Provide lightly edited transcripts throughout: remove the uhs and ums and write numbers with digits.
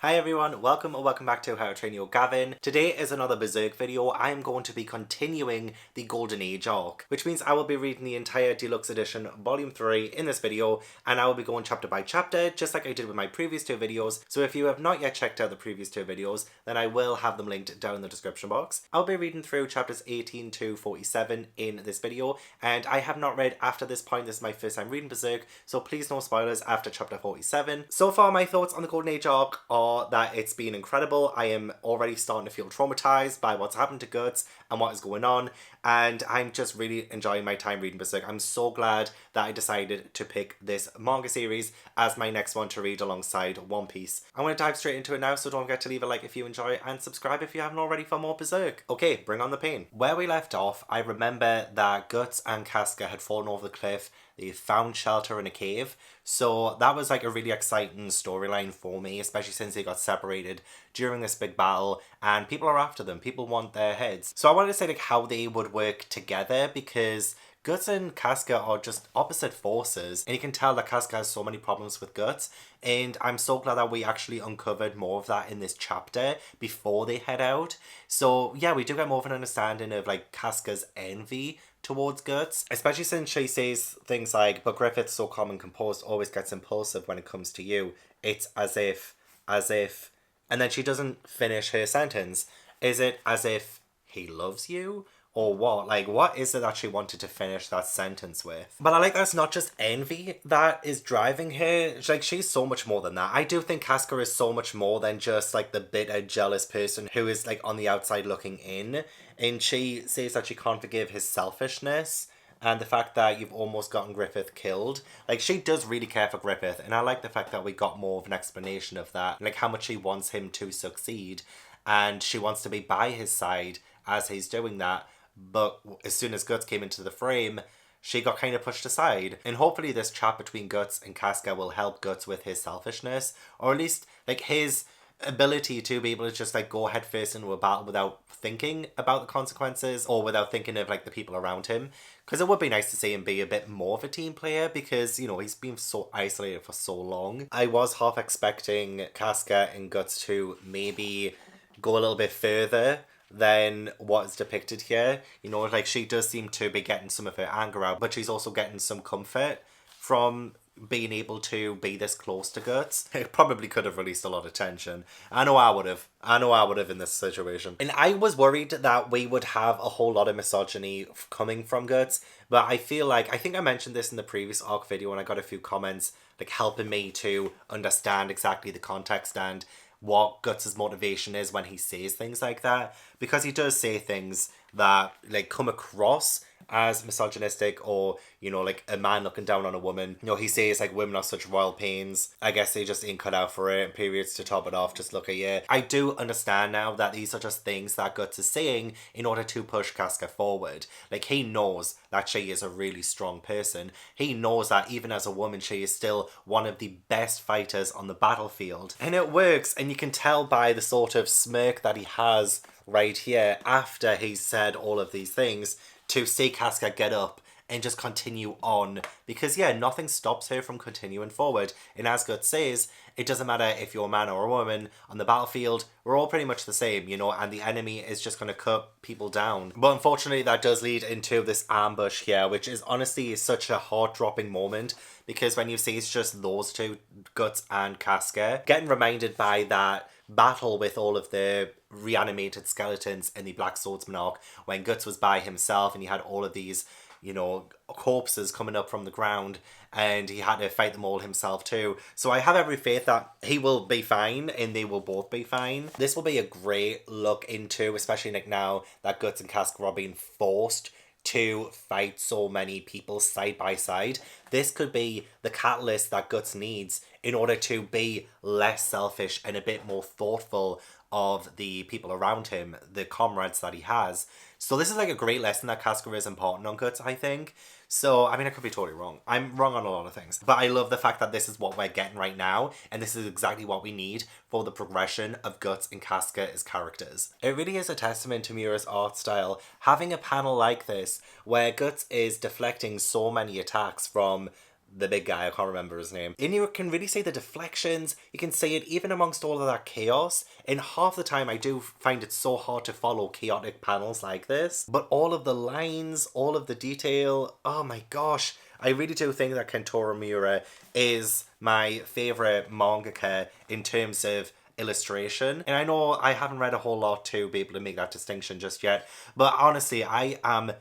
Hi everyone, welcome or welcome back to How to Train Your Gavin. Today is another Berserk video. I am going to be continuing the Golden Age arc, which means I will be reading the entire Deluxe Edition Volume 3 in this video, and I will be going chapter by chapter, just like I did with my previous two videos. So if you have not yet checked out the previous two videos, then I will have them linked down in the description box. I'll be reading through chapters 18 to 47 in this video, and I have not read after this point. This is my first time reading Berserk, so please no spoilers after chapter 47. So far, my thoughts on the Golden Age arc are that it's been incredible. I am already starting to feel traumatized by what's happened to Guts and what is going on, and I'm just really enjoying my time reading Berserk. I'm so glad that I decided to pick this manga series as my next one to read alongside One Piece. I'm going to dive straight into it now, so don't forget to leave a like if you enjoy it and subscribe if you haven't already for more Berserk. Okay, bring on the pain. Where we left off, I remember that Guts and Casca had fallen over the cliff. They found shelter in a cave, so that was like a really exciting storyline for me, especially since they got separated during this big battle and people are after them. People want their heads. So I wanted to say like how they would work together, because Guts and Casca are just opposite forces, and you can tell that Casca has so many problems with Guts, and I'm so glad that we actually uncovered more of that in this chapter before they head out. So yeah, we do get more of an understanding of like Casca's envy towards Guts, especially since she says things like, but Griffith's so calm and composed always gets impulsive when it comes to you. It's as if, and then she doesn't finish her sentence. Is it as if he loves you? Or what? Like, what is it that she wanted to finish that sentence with? But I like that it's not just envy that is driving her. Like, she's so much more than that. I do think Casca is so much more than just, like, the bitter, jealous person who is, like, on the outside looking in. And she says that she can't forgive his selfishness and the fact that you've almost gotten Griffith killed. Like, she does really care for Griffith, and I like the fact that we got more of an explanation of that. Like, how much she wants him to succeed, and she wants to be by his side as he's doing that. But as soon as Guts came into the frame, she got kind of pushed aside. And hopefully this chat between Guts and Casca will help Guts with his selfishness, or at least like his ability to be able to just like go head first into a battle without thinking about the consequences or without thinking of like the people around him. Because it would be nice to see him be a bit more of a team player, because, you know, he's been so isolated for so long. I was half expecting Casca and Guts to maybe go a little bit further than what is depicted here. You know, like, she does seem to be getting some of her anger out, but she's also getting some comfort from being able to be this close to Guts. It probably could have released a lot of tension. I know I would have in this situation. And I was worried that we would have a whole lot of misogyny coming from Guts, but I feel like, I think I mentioned this in the previous arc video and I got a few comments like helping me to understand exactly the context and what Guts' motivation is when he says things like that, because he does say things that like come across as misogynistic, or, you know, like a man looking down on a woman. You know, he says like women are such royal pains, I guess they just ain't cut out for it, and periods to top it off, just look at you. I do understand now that these are just things that Guts is saying in order to push Casca forward. Like, he knows that she is a really strong person. He knows that even as a woman, she is still one of the best fighters on the battlefield. And it works, and you can tell by the sort of smirk that he has right here after he's said all of these things, to see Casca get up and just continue on, because yeah, nothing stops her from continuing forward. And as Guts says, it doesn't matter if you're a man or a woman on the battlefield, we're all pretty much the same, you know, and the enemy is just going to cut people down. But unfortunately that does lead into this ambush here, which is honestly such a heart-dropping moment, because when you see it's just those two, Guts and Casca, getting reminded by that battle with all of the reanimated skeletons in the Black Swordsman arc, when Guts was by himself and he had all of these, you know, corpses coming up from the ground, and he had to fight them all himself too. So I have every faith that he will be fine and they will both be fine. This will be a great look into, especially like now that Guts and Casca are being forced to fight so many people side by side. This could be the catalyst that Guts needs in order to be less selfish and a bit more thoughtful of the people around him, the comrades that he has. So this is like a great lesson that Casca is important on Guts, I think. So, I mean, I could be totally wrong. I'm wrong on a lot of things. But I love the fact that this is what we're getting right now, and this is exactly what we need for the progression of Guts and Casca as characters. It really is a testament to Miura's art style, having a panel like this, where Guts is deflecting so many attacks from the big guy, I can't remember his name. And you can really see the deflections, you can see it even amongst all of that chaos. And half the time I do find it so hard to follow chaotic panels like this. But all of the lines, all of the detail, oh my gosh. I really do think that Kentaro Miura is my favourite mangaka in terms of illustration. And I know I haven't read a whole lot to be able to make that distinction just yet. But honestly, I am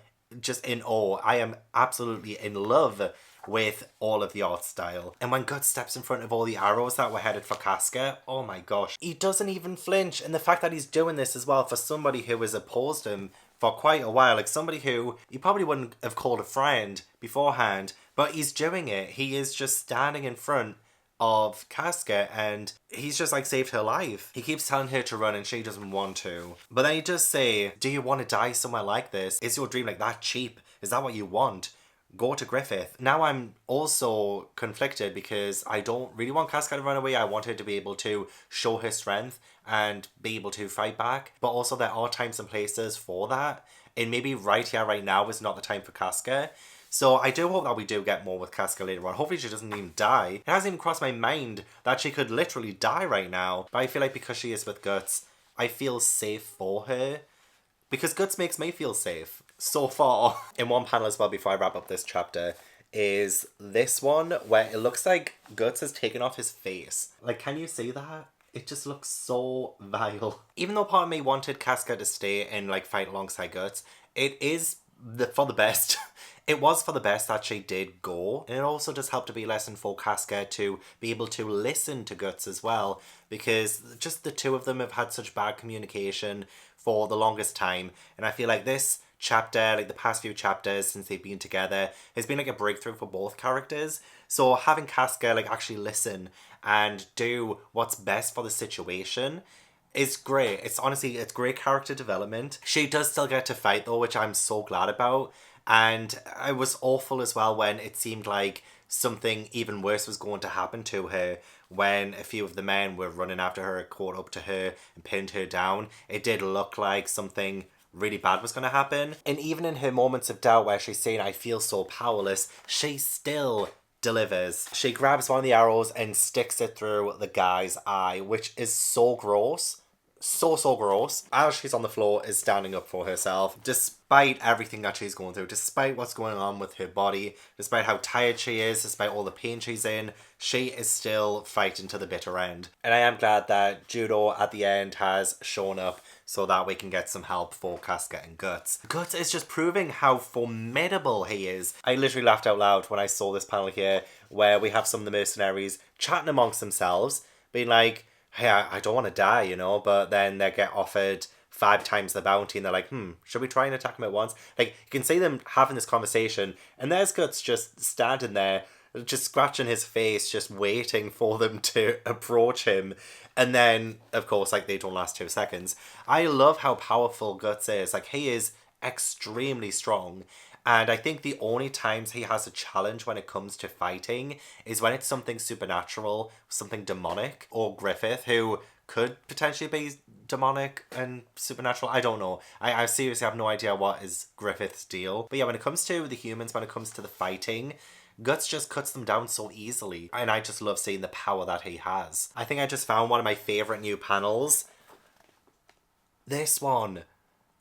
just in awe. I am absolutely in love with all of the art style. And when Guts steps in front of all the arrows that were headed for Casca, oh my gosh, he doesn't even flinch. And the fact that he's doing this as well for somebody who has opposed him for quite a while, like somebody who you probably wouldn't have called a friend beforehand, but he's doing it. He is just standing in front of Casca and he's just like saved her life. He keeps telling her to run and she doesn't want to. But then he does say, do you want to die somewhere like this? Is your dream like that cheap? Is that what you want? Go to Griffith. Now I'm also conflicted because I don't really want Casca to run away. I want her to be able to show her strength and be able to fight back. But also there are times and places for that. And maybe right here, right now is not the time for Casca. So I do hope that we do get more with Casca later on. Hopefully she doesn't even die. It hasn't even crossed my mind that she could literally die right now. But I feel like because she is with Guts, I feel safe for her. Because Guts makes me feel safe. So far. In one panel as well before I wrap up this chapter is this one where it looks like Guts has taken off his face. Like, can you see that? It just looks so vile. Even though part of me wanted Casca to stay and like fight alongside Guts, it is for the best. It was for the best that she did go. And it also just helped to be a lesson for Casca to be able to listen to Guts as well. Because just the two of them have had such bad communication for the longest time. And I feel like this chapter, like the past few chapters since they've been together, has been like a breakthrough for both characters. So having Casca like actually listen and do what's best for the situation is great. It's honestly, it's great character development. She does still get to fight though, which I'm so glad about. And it was awful as well when it seemed like something even worse was going to happen to her when a few of the men were running after her, caught up to her and pinned her down. It did look like something really bad was going to happen. And even in her moments of doubt where she's saying, I feel so powerless, she still delivers. She grabs one of the arrows and sticks it through the guy's eye, which is so gross. So gross. As she's on the floor is standing up for herself, despite everything that she's going through, despite what's going on with her body, despite how tired she is, despite all the pain she's in, she is still fighting to the bitter end. And I am glad that Judo at the end has shown up so that we can get some help for Casca and Guts. Guts is just proving how formidable he is. I literally laughed out loud when I saw this panel here where we have some of the mercenaries chatting amongst themselves, being like, hey, I don't want to die, you know, but then they get offered 5 times the bounty and they're like, should we try and attack him at once? Like, you can see them having this conversation and there's Guts just standing there, just scratching his face, just waiting for them to approach him. And then, of course, like, they don't last 2 seconds. I love how powerful Guts is. Like, he is extremely strong. And I think the only times he has a challenge when it comes to fighting is when it's something supernatural, something demonic, or Griffith, who could potentially be demonic and supernatural. I don't know. I seriously have no idea what is Griffith's deal. But yeah, when it comes to the humans, when it comes to the fighting, Guts just cuts them down so easily. And I just love seeing the power that he has. I think I just found one of my favourite new panels. This one.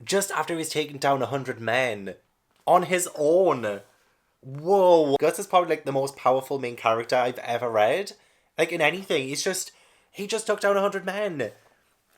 Just after he's taken down 100 men. On his own. Whoa. Guts is probably like the most powerful main character I've ever read. Like in anything. He just took down 100 men.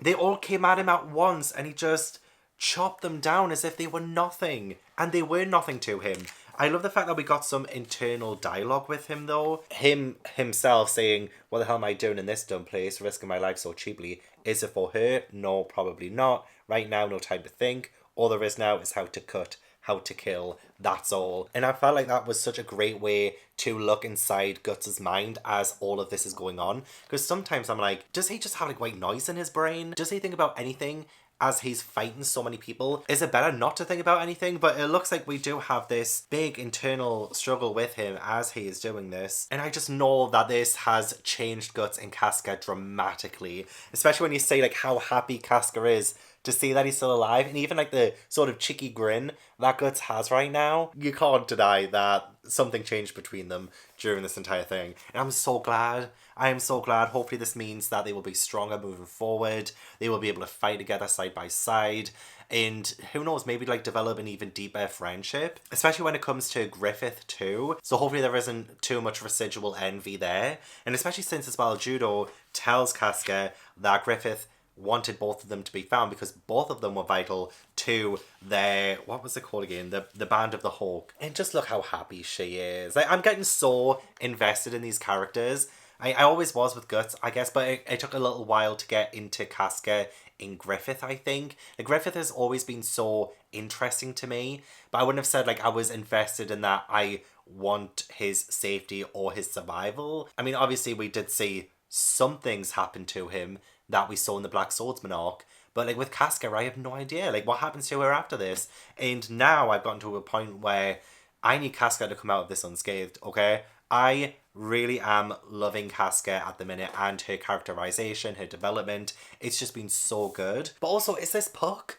They all came at him at once and he just chopped them down as if they were nothing. And they were nothing to him. I love the fact that we got some internal dialogue with him though. Himself saying, what the hell am I doing in this dumb place, risking my life so cheaply? Is it for her? No, probably not. Right now, no time to think. All there is now is how to cut, how to kill, that's all. And I felt like that was such a great way to look inside Guts' mind as all of this is going on. Because sometimes I'm like, does he just have like white noise in his brain? Does he think about anything as he's fighting so many people? Is it better not to think about anything? But it looks like we do have this big internal struggle with him as he is doing this. And I just know that this has changed Guts and Casca dramatically. Especially when you say like how happy Casca is to see that he's still alive, and even like the sort of cheeky grin that Guts has right now, you can't deny that something changed between them during this entire thing. And I'm so glad. I am so glad. Hopefully this means that they will be stronger moving forward. They will be able to fight together side by side. And who knows, maybe like develop an even deeper friendship. Especially when it comes to Griffith too. So hopefully there isn't too much residual envy there. And especially since as well Judo tells Casca that Griffith wanted both of them to be found because both of them were vital to their, what was it called again? The Band of the Hawk. And just look how happy she is. Like, I'm getting so invested in these characters. I always was with Guts, I guess, but it took a little while to get into Casca in Griffith, I think. Like, Griffith has always been so interesting to me, but I wouldn't have said, like, I was invested in that I want his safety or his survival. I mean, obviously, we did see some things happen to him that we saw in the Black Swordsman arc, but, like, with Casca, I have no idea, like, what happens to her after this? And now I've gotten to a point where I need Casca to come out of this unscathed, okay? I really am loving Casca at the minute and her characterization, her development. It's just been so good. But also, is this Puck?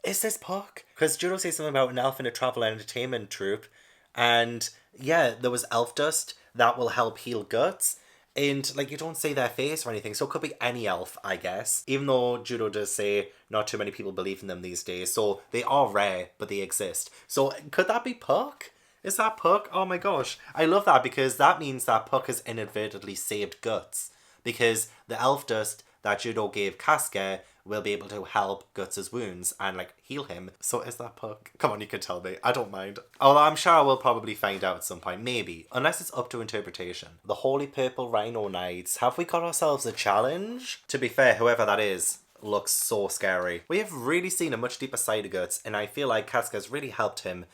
Is this Puck? Because Judo says something about an elf in a travel entertainment troupe. And yeah, there was elf dust that will help heal Guts. And like, you don't say their face or anything, so it could be any elf, I guess. Even though Judo does say not too many people believe in them these days. So they are rare, but they exist. So could that be Puck? Is that Puck? Oh my gosh. I love that because that means that Puck has inadvertently saved Guts. Because the elf dust that Judo gave Casca will be able to help Guts' wounds and like heal him. So is that Puck? Come on, you can tell me. I don't mind. Although I'm sure I will probably find out at some point. Maybe. Unless it's up to interpretation. The Holy Purple Rhino Knights. Have we got ourselves a challenge? To be fair, whoever that is looks so scary. We have really seen a much deeper side of Guts, and I feel like Casca's really helped him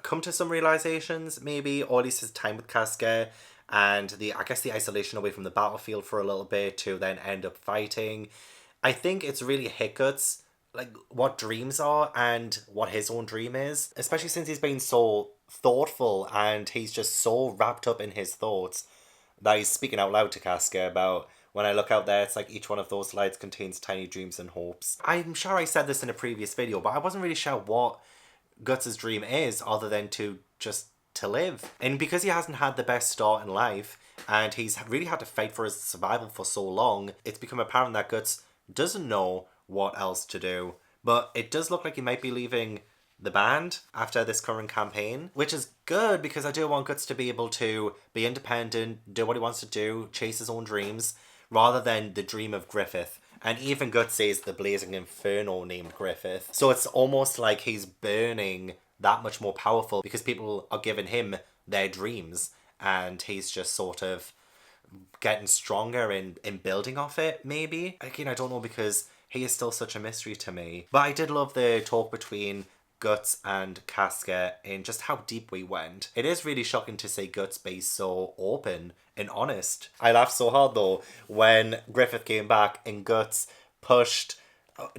come to some realizations, maybe, or at least his time with Casca, and I guess the isolation away from the battlefield for a little bit to then end up fighting. I think it's really hit Guts, like, what dreams are and what his own dream is, especially since he's been so thoughtful and he's just so wrapped up in his thoughts that he's speaking out loud to Casca about, when I look out there, it's like each one of those lights contains tiny dreams and hopes. I'm sure I said this in a previous video, but I wasn't really sure what Guts' dream is other than to live. And because he hasn't had the best start in life and he's really had to fight for his survival for so long, it's become apparent that Guts doesn't know what else to do. But it does look like he might be leaving the band after this current campaign, which is good because I do want Guts to be able to be independent, do what he wants to do, chase his own dreams, rather than the dream of Griffith. And even Guts says the Blazing Inferno named Griffith. So it's almost like he's burning that much more powerful because people are giving him their dreams and he's just sort of getting stronger in building off it, maybe. Again, I don't know because he is still such a mystery to me. But I did love the talk between Guts and Casca and just how deep we went. It is really shocking to see Guts be so open and honest. I laughed so hard though when Griffith came back and Guts pushed.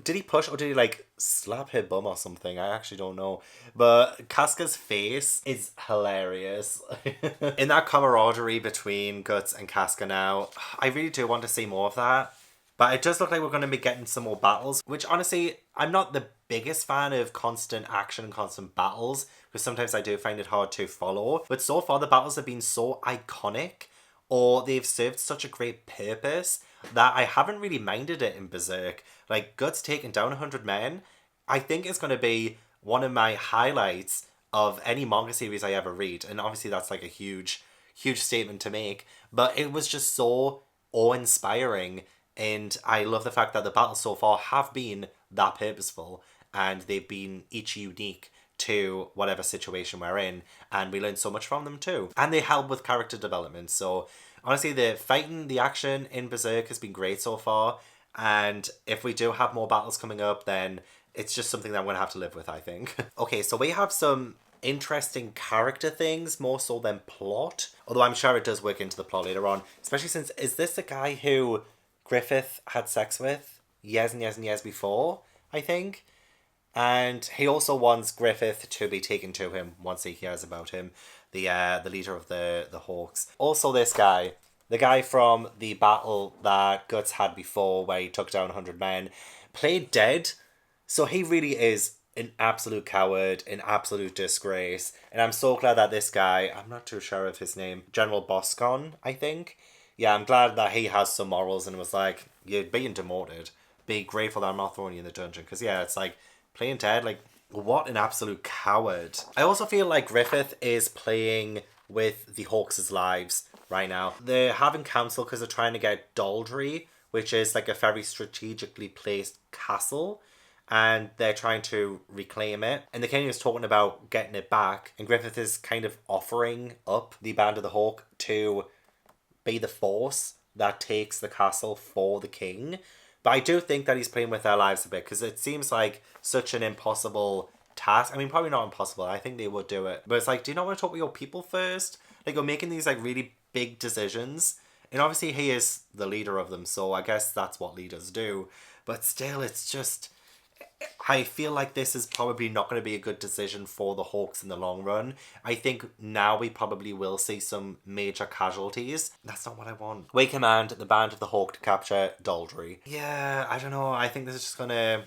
Did he push or did he like slap her bum or something? I actually don't know. But Casca's face is hilarious. In that camaraderie between Guts and Casca now, I really do want to see more of that. But it does look like we're going to be getting some more battles, which honestly, I'm not the biggest fan of constant action and constant battles, because sometimes I do find it hard to follow. But so far, the battles have been so iconic, or they've served such a great purpose, that I haven't really minded it in Berserk. Like, Guts taking down 100 men, I think it's going to be one of my highlights of any manga series I ever read. And obviously that's like a huge, huge statement to make. But it was just so awe-inspiring. And I love the fact that the battles so far have been that purposeful. And they've been each unique to whatever situation we're in. And we learned so much from them too. And they help with character development. So honestly, the fighting, the action in Berserk has been great so far. And if we do have more battles coming up, then it's just something that I'm going to have to live with, I think. Okay, so we have some interesting character things, more so than plot. Although I'm sure it does work into the plot later on. Especially since, is this the guy who Griffith had sex with years and years and years before, I think? And he also wants Griffith to be taken to him once he hears about him. The leader of the Hawks. Also this guy. The guy from the battle that Guts had before where he took down 100 men. Played dead. So he really is an absolute coward, an absolute disgrace. And I'm so glad that this guy, I'm not too sure of his name, General Boscon, I think. Yeah, I'm glad that he has some morals and was like, you're being demoted. Be grateful that I'm not throwing you in the dungeon. Because, yeah, it's like, plain dead, like, what an absolute coward. I also feel like Griffith is playing with the Hawks' lives right now. They're having council because they're trying to get Daldry, which is like a very strategically placed castle, and they're trying to reclaim it. And the king is talking about getting it back, and Griffith is kind of offering up the Band of the Hawk to be the force that takes the castle for the king. But I do think that he's playing with their lives a bit, because it seems like such an impossible task. I mean, probably not impossible. I think they would do it. But it's like, do you not want to talk with your people first? Like, you're making these, like, really big decisions. And obviously he is the leader of them, so I guess that's what leaders do. But still, it's just... I feel like this is probably not going to be a good decision for the Hawks in the long run. I think now we probably will see some major casualties. That's not what I want. We command the Band of the Hawk to capture Daldry. Yeah, I don't know. I think this is just going to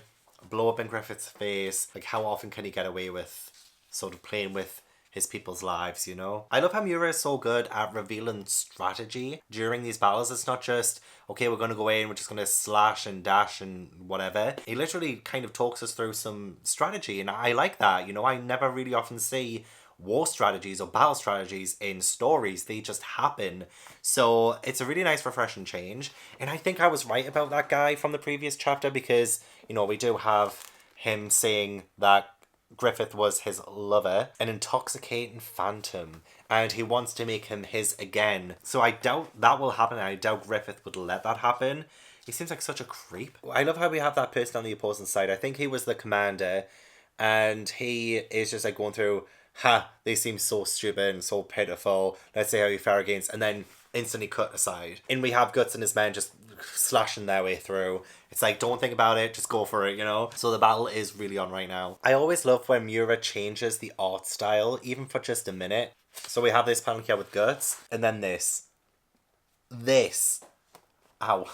blow up in Griffith's face. Like, how often can he get away with sort of playing with his people's lives, you know? I love how Miura is so good at revealing strategy during these battles. It's not just, okay, we're going to go in, we're just going to slash and dash and whatever. He literally kind of talks us through some strategy, and I like that, you know? I never really often see war strategies or battle strategies in stories. They just happen. So it's a really nice, refreshing change. And I think I was right about that guy from the previous chapter, because, you know, we do have him saying that Griffith was his lover, an intoxicating phantom, and he wants to make him his again. So I doubt that will happen, and I doubt Griffith would let that happen. He seems like such a creep. I love how we have that person on the opposing side. I think he was the commander, and he is just like going through, they seem so stupid and so pitiful. Let's see how you fare against, and then instantly cut aside. And we have Guts and his men just slashing their way through. It's like, don't think about it, just go for it, you know? So the battle is really on right now. I always love when Miura changes the art style, even for just a minute. So we have this panel here with Guts, and then this. Ow.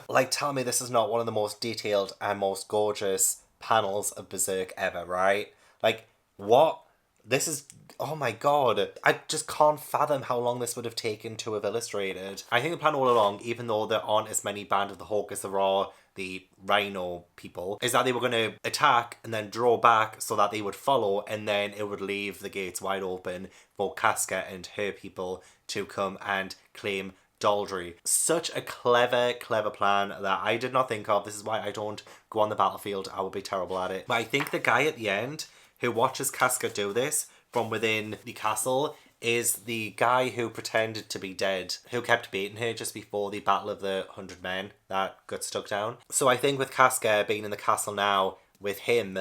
Like, tell me this is not one of the most detailed and most gorgeous panels of Berserk ever, right? Like, what? This is... Oh my god. I just can't fathom how long this would have taken to have illustrated. I think the plan all along, even though there aren't as many Band of the Hawk as there are the Rhino people, is that they were going to attack and then draw back so that they would follow, and then it would leave the gates wide open for Casca and her people to come and claim Daldry. Such a clever plan that I did not think of. This is why I don't go on the battlefield. I would be terrible at it. But I think the guy at the end who watches Casca do this from within the castle is the guy who pretended to be dead, who kept baiting her just before the Battle of the 100 Men that got stuck down. So I think with Casca being in the castle now with him,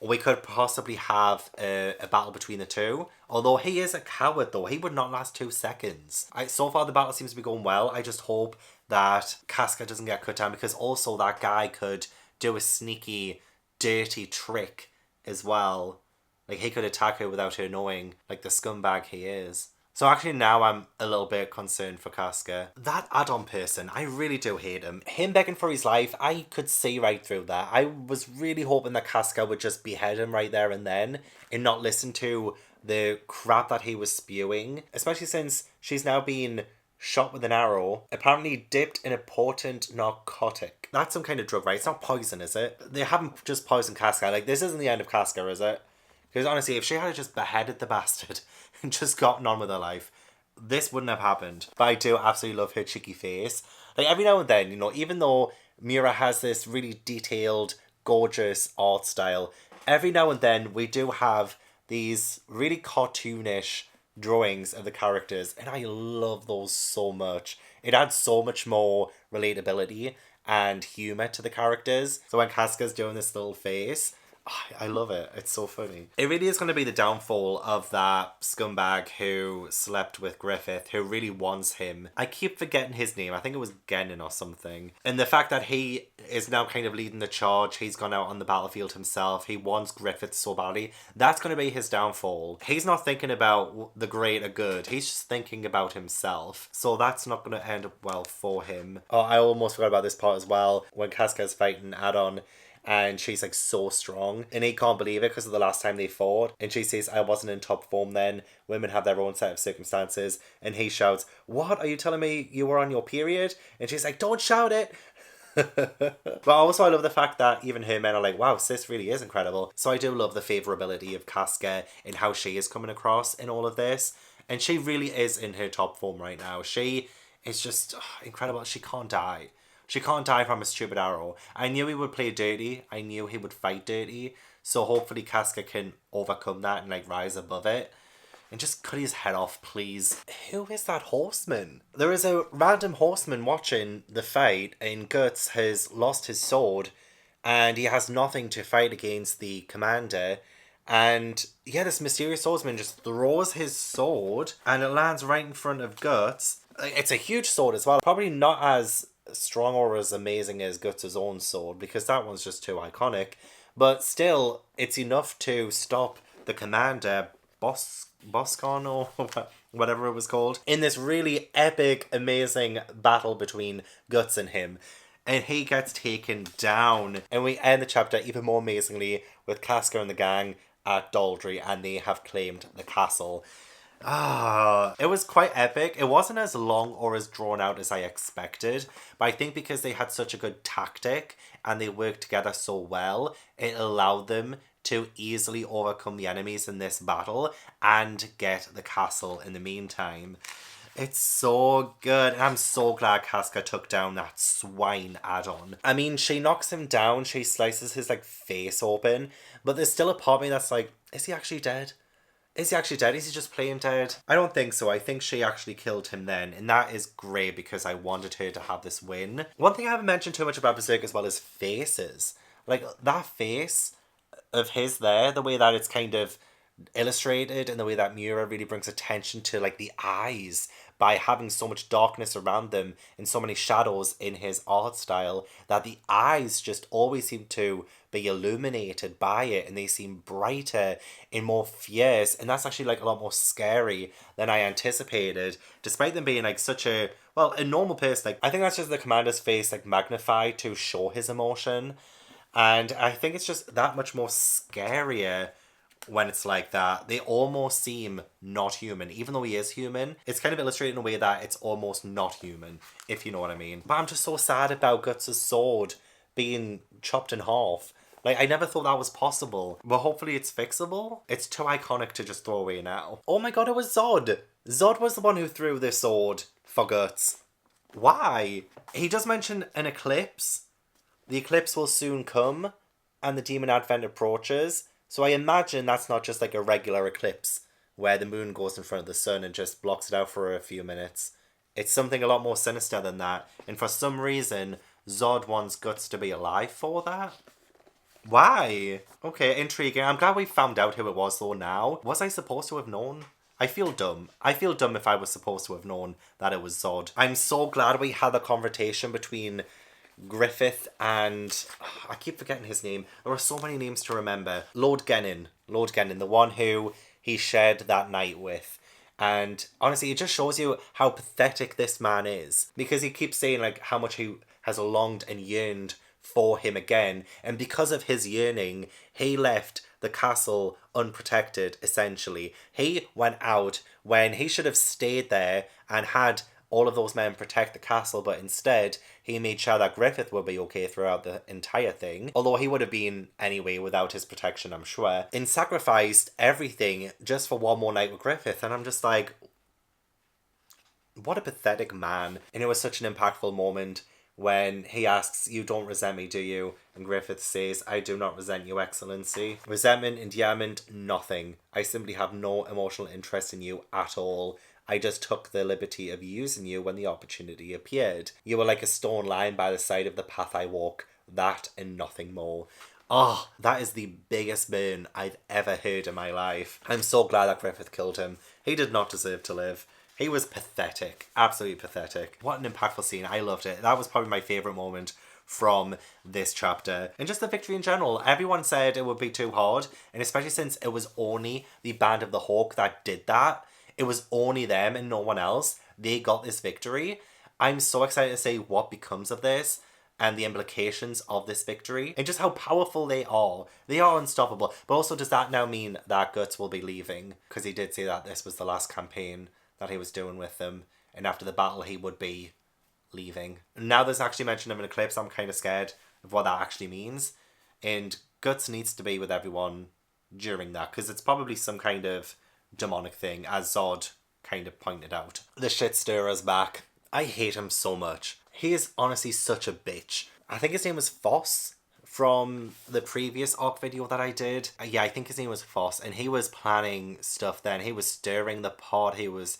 we could possibly have a battle between the two. Although he is a coward though, he would not last 2 seconds. So far the battle seems to be going well. I just hope that Casca doesn't get cut down, because also that guy could do a sneaky, dirty trick as well. Like, he could attack her without her knowing, like the scumbag he is. So actually now I'm a little bit concerned for Casca. That add-on person, I really do hate him. Him begging for his life, I could see right through that. I was really hoping that Casca would just behead him right there and then, and not listen to the crap that he was spewing. Especially since she's now been shot with an arrow, apparently dipped in a potent narcotic. That's some kind of drug, right? It's not poison, is it? They haven't just poisoned Casca. Like, this isn't the end of Casca, is it? Because honestly, if she had just beheaded the bastard and just gotten on with her life, this wouldn't have happened. But I do absolutely love her cheeky face. Like, every now and then, you know, even though Miura has this really detailed, gorgeous art style, every now and then we do have these really cartoonish drawings of the characters, and I love those so much. It adds so much more relatability and humour to the characters. So when Casca's doing this little face, I love it. It's so funny. It really is going to be the downfall of that scumbag who slept with Griffith, who really wants him. I keep forgetting his name. I think it was Genin or something. And the fact that he is now kind of leading the charge, he's gone out on the battlefield himself, he wants Griffith so badly, that's going to be his downfall. He's not thinking about the greater good. He's just thinking about himself. So that's not going to end up well for him. Oh, I almost forgot about this part as well. When Casca's fighting Adon, and she's like so strong, and he can't believe it because of the last time they fought, and she says, I wasn't in top form then, women have their own set of circumstances, and he shouts, what, are you telling me you were on your period? And she's like, don't shout it. But also I love the fact that even her men are like, wow, sis really is incredible. So I do love the favourability of Casca and how she is coming across in all of this, and she really is in her top form right now. She is just incredible. She can't die. She can't die from a stupid arrow. I knew he would play dirty. I knew he would fight dirty. So hopefully Casca can overcome that and like rise above it. And just cut his head off, please. Who is that horseman? There is a random horseman watching the fight, and Guts has lost his sword, and he has nothing to fight against the commander. And yeah, this mysterious swordsman just throws his sword, and it lands right in front of Guts. It's a huge sword as well. Probably not as strong or as amazing as Guts' own sword, because that one's just too iconic. But still, it's enough to stop the commander, Boscon or whatever it was called, in this really epic, amazing battle between Guts and him. And he gets taken down. And we end the chapter even more amazingly with Casca and the gang at Daldry, and they have claimed the castle. It was quite epic. It wasn't as long or as drawn out as I expected, but I think because they had such a good tactic and they worked together so well, it allowed them to easily overcome the enemies in this battle and get the castle in the meantime. It's so good. And I'm so glad Casca took down that swine add-on. I mean, she knocks him down, she slices his like face open, but there's still a part of me that's like, is he actually dead? Is he actually dead? Is he just playing dead? I don't think so. I think she actually killed him then. And that is great because I wanted her to have this win. One thing I haven't mentioned too much about Berserk as well is faces. Like, that face of his there, the way that it's kind of illustrated and the way that Miura really brings attention to like the eyes by having so much darkness around them and so many shadows in his art style, that the eyes just always seem to be illuminated by it, and they seem brighter and more fierce, and that's actually like a lot more scary than I anticipated, despite them being like such a, well, a normal person. Like, I think that's just the commander's face like magnified to show his emotion, and I think it's just that much more scarier when it's like that. They almost seem not human, even though he is human. It's kind of illustrated in a way that it's almost not human, if you know what I mean. But I'm just so sad about Guts' sword being chopped in half. Like, I never thought that was possible. But hopefully it's fixable. It's too iconic to just throw away now. Oh my god, it was Zod. Zod was the one who threw the sword for Guts. Why? He does mention an eclipse. The eclipse will soon come, and the demon advent approaches. So I imagine that's not just like a regular eclipse where the moon goes in front of the sun and just blocks it out for a few minutes. It's something a lot more sinister than that. And for some reason, Zod wants Guts to be alive for that. Why? Okay, intriguing. I'm glad we found out who it was though now. Was I supposed to have known? I feel dumb. I feel dumb if I was supposed to have known that it was Zod. I'm so glad we had the conversation between Griffith and, I keep forgetting his name. There are so many names to remember. Lord Genin, the one who he shared that night with. And honestly, it just shows you how pathetic this man is, because he keeps saying like how much he has longed and yearned for him again, and because of his yearning, he left the castle unprotected, essentially. He went out when he should have stayed there and had all of those men protect the castle, but instead he made sure that Griffith would be okay throughout the entire thing, although he would have been anyway without his protection, I'm sure, and sacrificed everything just for one more night with Griffith. And I'm just like, what a pathetic man. And it was such an impactful moment when he asks, you don't resent me, do you? And Griffith says, I do not resent you, Excellency. Resentment, endearment, nothing. I simply have no emotional interest in you at all. I just took the liberty of using you when the opportunity appeared. You were like a stone lying by the side of the path I walk. That and nothing more. Oh, that is the biggest burn I've ever heard in my life. I'm so glad that Griffith killed him. He did not deserve to live. He was pathetic. Absolutely pathetic. What an impactful scene. I loved it. That was probably my favourite moment from this chapter. And just the victory in general. Everyone said it would be too hard. And especially since it was only the Band of the Hawk that did that. It was only them and no one else. They got this victory. I'm so excited to see what becomes of this. and the implications of this victory and just how powerful they are. They are unstoppable. But also, does that now mean that Guts will be leaving? Because he did say that this was the last campaign that he was doing with them, and after the battle he would be leaving. Now there's actually mention of an eclipse, I'm kind of scared of what that actually means. And Guts needs to be with everyone during that, because it's probably some kind of demonic thing, as Zod kind of pointed out. The shit stirrer's back. I hate him so much. He is honestly such a bitch. I think his name was Foss from the previous ARC video that I did. Yeah, I think his name was Foss, and he was planning stuff then. He was stirring the pot, he was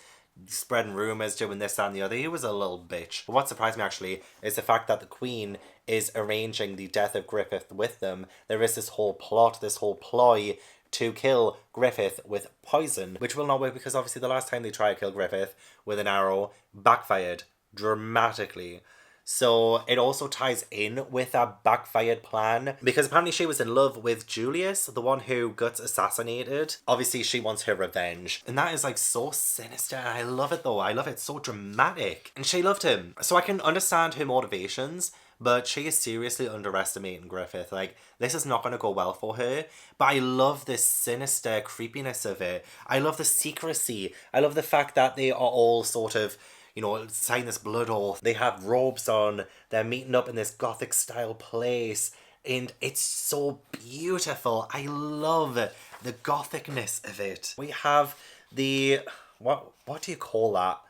spreading rumours, doing this, that and the other. He was a little bitch. But what surprised me actually is the fact that the Queen is arranging the death of Griffith with them. There is this whole plot, this whole ploy to kill Griffith with poison, which will not work because obviously the last time they tried to kill Griffith with an arrow backfired dramatically. So it also ties in with that backfired plan, because apparently she was in love with Julius, the one who Guts assassinated. Obviously she wants her revenge, and that is like so sinister. I love it though. I love it. It's so dramatic. And she loved him, so I can understand her motivations, but she is seriously underestimating Griffith. Like, this is not going to go well for her. But I love this sinister creepiness of it. I love the secrecy. I love the fact that they are all sort of, you know, sign this blood oath. They have robes on. They're meeting up in this gothic style place. And it's so beautiful. I love the gothicness of it. We have the, what do you call that?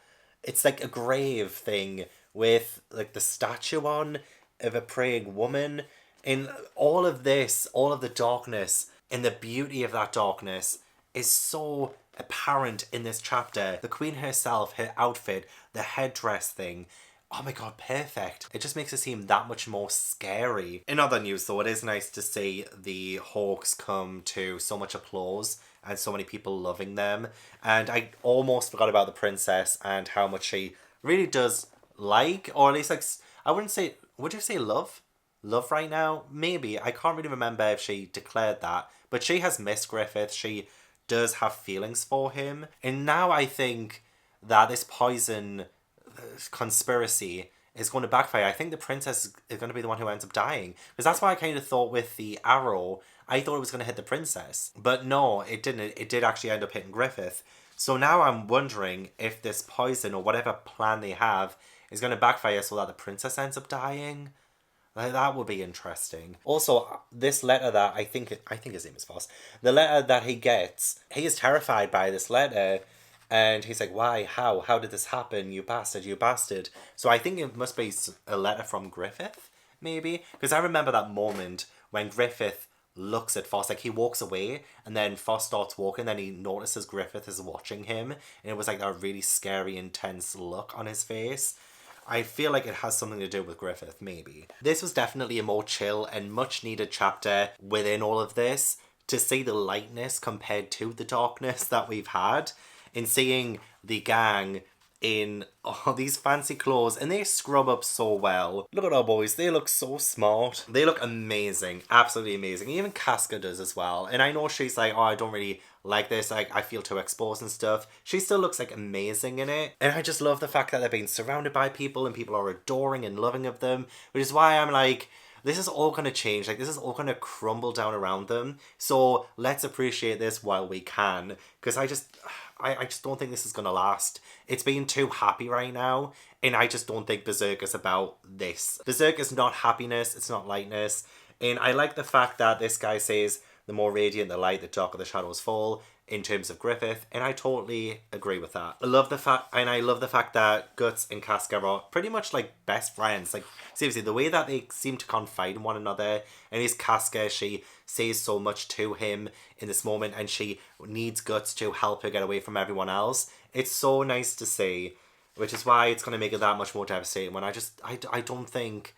It's like a grave thing with like the statue on of a praying woman. And all of this, all of the darkness and the beauty of that darkness is so apparent in this chapter. The Queen herself, her outfit, the headdress thing, oh my god, perfect. It just makes it seem that much more scary. In other news though, it is nice to see the Hawks come to so much applause and so many people loving them. And I almost forgot about the princess and how much she really does like, or at least like, I wouldn't say, would you say love? Love right now? Maybe. I can't really remember if she declared that. But she has missed Griffith. She does have feelings for him. And now I think that this poison conspiracy is going to backfire. I think the princess is going to be the one who ends up dying. Because that's what I kind of thought with the arrow. I thought it was going to hit the princess. But no, it didn't. It did actually end up hitting Griffith. So now I'm wondering if this poison or whatever plan they have is going to backfire so that the princess ends up dying. Like, that would be interesting. Also, this letter that I think his name is Foss. The letter that he gets, he is terrified by this letter. And he's like, why? How? How did this happen? You bastard, you bastard. So I think it must be a letter from Griffith, maybe? Because I remember that moment when Griffith looks at Foss, like he walks away and then Foss starts walking, then he notices Griffith is watching him, and it was like that really scary, intense look on his face. I feel like it has something to do with Griffith, maybe. This was definitely a more chill and much needed chapter within all of this, to see the lightness compared to the darkness that we've had, in seeing the gang in all these fancy clothes, and they scrub up so well. Look at our boys, they look so smart. They look amazing, absolutely amazing. Even Casca does as well. And I know she's like, oh, I don't really like this, like I feel too exposed and stuff. She still looks like amazing in it. And I just love the fact that they're being surrounded by people and people are adoring and loving of them, which is why I'm like, this is all going to change. Like, this is all going to crumble down around them. So let's appreciate this while we can. Because I just don't think this is going to last. It's been too happy right now. And I just don't think Berserk is about this. Berserk is not happiness. It's not lightness. And I like the fact that this guy says, the more radiant the light, the darker the shadows fall, in terms of Griffith, and I totally agree with that. I love the fact that Guts and Casca are pretty much like best friends. Like, seriously, the way that they seem to confide in one another, and his Casca, she says so much to him in this moment, and she needs Guts to help her get away from everyone else. It's so nice to see, which is why it's going to make it that much more devastating when I don't think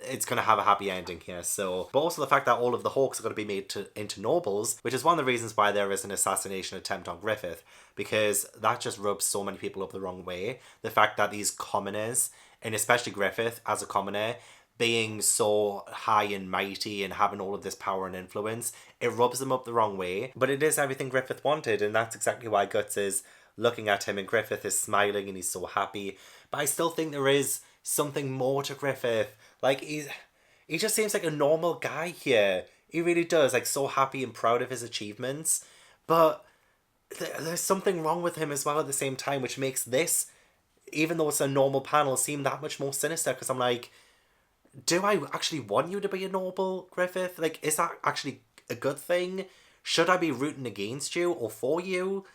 it's going to have a happy ending here. So, but also the fact that all of the Hawks are going to be made into nobles, which is one of the reasons why there is an assassination attempt on Griffith, because that just rubs so many people up the wrong way. The fact that these commoners, and especially Griffith as a commoner, being so high and mighty and having all of this power and influence, it rubs them up the wrong way. But it is everything Griffith wanted, and that's exactly why Guts is looking at him, and Griffith is smiling and he's so happy. But I still think there is something more to Griffith. Like, he just seems like a normal guy here. He really does, like, so happy and proud of his achievements. But there's something wrong with him as well at the same time, which makes this, even though it's a normal panel, seem that much more sinister. Because I'm like, do I actually want you to be a noble, Griffith? Like, is that actually a good thing? Should I be rooting against you or for you?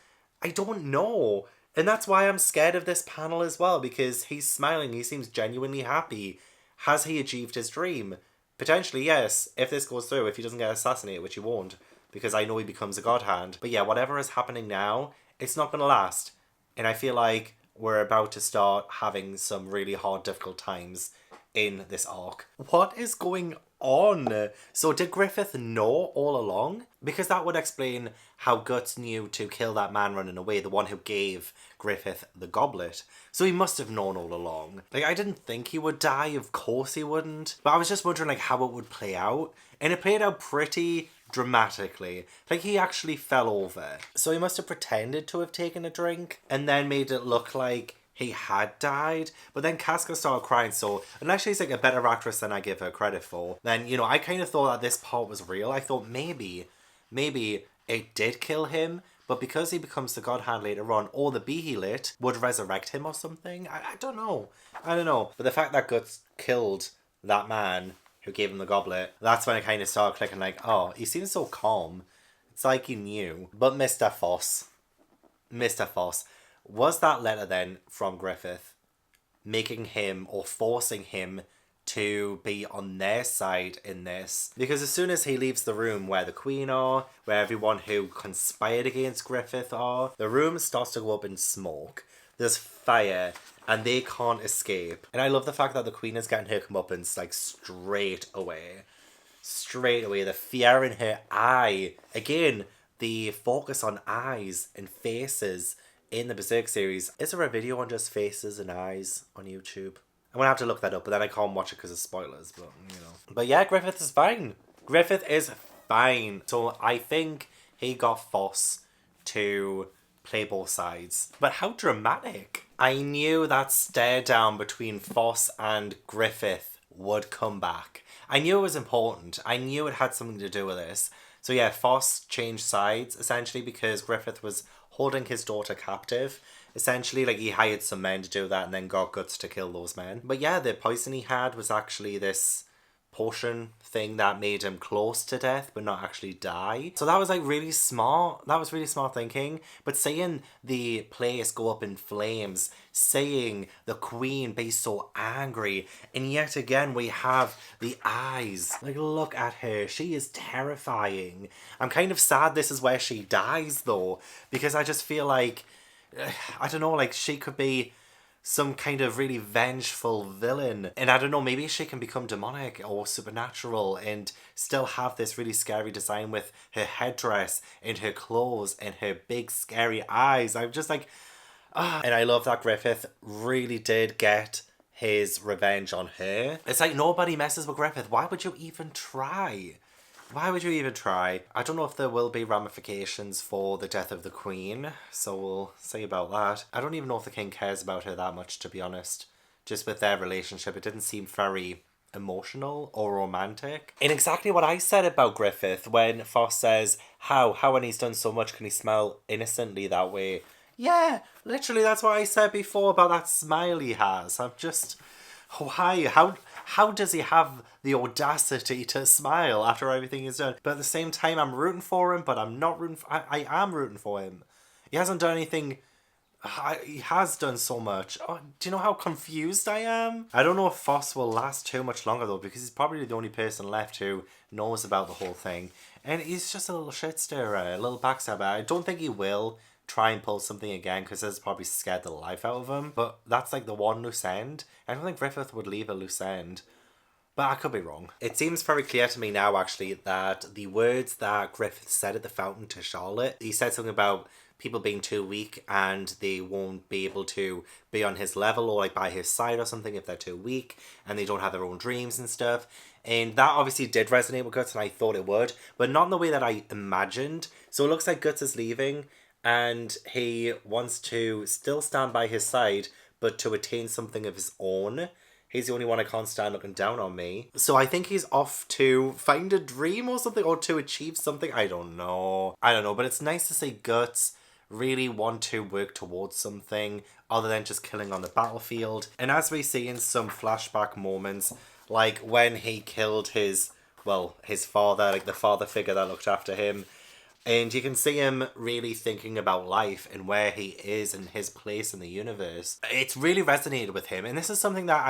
I don't know. And that's why I'm scared of this panel as well, because he's smiling, he seems genuinely happy. Has he achieved his dream? Potentially, yes, if this goes through, if he doesn't get assassinated, which he won't, because I know he becomes a god hand. But yeah, whatever is happening now, it's not going to last. And I feel like we're about to start having some really hard, difficult times in this arc. What is going on? So did Griffith know all along? Because that would explain how Guts knew to kill that man running away, the one who gave Griffith the goblet. So he must have known all along. Like, I didn't think he would die, of course he wouldn't. But I was just wondering, like, how it would play out. And it played out pretty dramatically. Like, he actually fell over. So he must have pretended to have taken a drink and then made it look like he had died. But then Casca started crying, so unless she's like a better actress than I give her credit for, then, you know, I kind of thought that this part was real. I thought maybe it did kill him, but because he becomes the god hand later on, or the bee he lit would resurrect him or something. I don't know. But the fact that Guts killed that man who gave him the goblet, that's when I kind of started clicking, like, oh, he seems so calm. It's like he knew. But Mr. Foss, was that letter then from Griffith making him or forcing him to be on their side in this? Because as soon as he leaves the room where the Queen are, where everyone who conspired against Griffith are, the room starts to go up in smoke. There's fire and they can't escape. And I love the fact that the Queen is getting her comeuppance like straight away. The fear in her eye. Again, the focus on eyes and faces in the Berserk series. Is there a video on just faces and eyes on YouTube? I'm gonna have to look that up, but then I can't watch it because of spoilers, but you know. But yeah, Griffith is fine. So I think he got Foss to play both sides. But how dramatic. I knew that stare down between Foss and Griffith would come back. I knew it was important. I knew it had something to do with this. So yeah, Foss changed sides, essentially, because Griffith was holding his daughter captive. Essentially, like, he hired some men to do that and then got Guts to kill those men. But yeah, the poison he had was actually this potion thing that made him close to death but not actually die. So that was like really smart. That was really smart thinking. But seeing the place go up in flames, seeing the Queen be so angry, and yet again we have the eyes. Like, look at her. She is terrifying. I'm kind of sad this is where she dies though, because I just feel like, I don't know, like, she could be some kind of really vengeful villain. And I don't know, maybe she can become demonic or supernatural and still have this really scary design with her headdress and her clothes and her big scary eyes. I'm just like, And I love that Griffith really did get his revenge on her. It's like nobody messes with Griffith. Why would you even try? I don't know if there will be ramifications for the death of the Queen, so we'll see about that. I don't even know if the King cares about her that much, to be honest. Just with their relationship, it didn't seem very emotional or romantic. And exactly what I said about Griffith when Foss says, how when he's done so much can he smile innocently that way? Yeah, literally that's what I said before about that smile he has. I'm just, why? How does he have the audacity to smile after everything he's done? But at the same time, I'm rooting for him, but I'm not rooting for... I am rooting for him. He hasn't done anything... He has done so much. Oh, do you know how confused I am? I don't know if Foss will last too much longer, though, because he's probably the only person left who knows about the whole thing. And he's just a little shit stirrer, a little backstabber. I don't think he will try and pull something again, because it's probably scared the life out of him. But that's like the one loose end. I don't think Griffith would leave a loose end. But I could be wrong. It seems very clear to me now, actually, that the words that Griffith said at the fountain to Charlotte, he said something about people being too weak and they won't be able to be on his level or like by his side or something if they're too weak and they don't have their own dreams and stuff. And that obviously did resonate with Guts, and I thought it would, but not in the way that I imagined. So it looks like Guts is leaving and he wants to still stand by his side, but to attain something of his own. He's the only one I can't stand looking down on me. So I think he's off to find a dream or something, or to achieve something. I don't know, but it's nice to see Guts really want to work towards something other than just killing on the battlefield. And as we see in some flashback moments, like when he killed his father, like the father figure that looked after him, and you can see him really thinking about life and where he is and his place in the universe. It's really resonated with him, and this is something that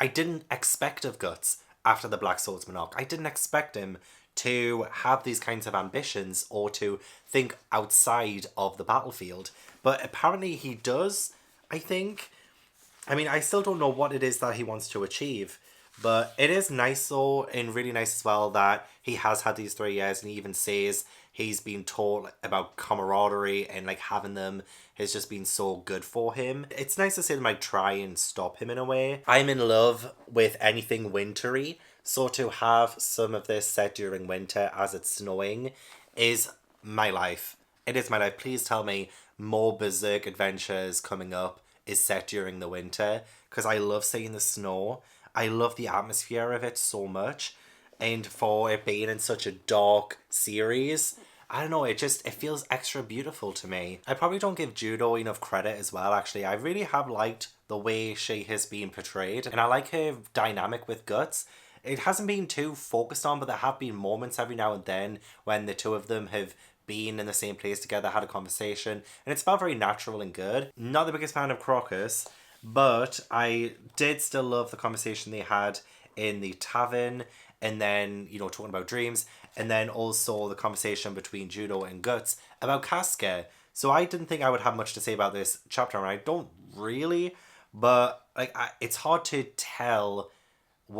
I didn't expect of Guts after the Black Swordsman arc. I didn't expect him to have these kinds of ambitions or to think outside of the battlefield. But apparently he does, I think. I mean, I still don't know what it is that he wants to achieve. But it is nice though, and really nice as well, that he has had these 3 years, and he even says he's been taught about camaraderie, and like having them has just been so good for him. It's nice to see them like try and stop him in a way. I'm in love with anything wintry, so to have some of this set during winter as it's snowing is my life. It is my life. Please tell me more Berserk adventures coming up is set during the winter, because I love seeing the snow. I love the atmosphere of it so much, and for it being in such a dark series, I don't know, it feels extra beautiful to me. I probably don't give Judo enough credit as well, actually. I really have liked the way she has been portrayed, and I like her dynamic with Guts. It hasn't been too focused on, but there have been moments every now and then when the two of them have been in the same place together, had a conversation, and it's felt very natural and good. Not the biggest fan of Crocus, but I did still love the conversation they had in the tavern, and then, you know, talking about dreams, and then also the conversation between Judo and Guts about Casca. So I didn't think I would have much to say about this chapter, and I don't really, but like it's hard to tell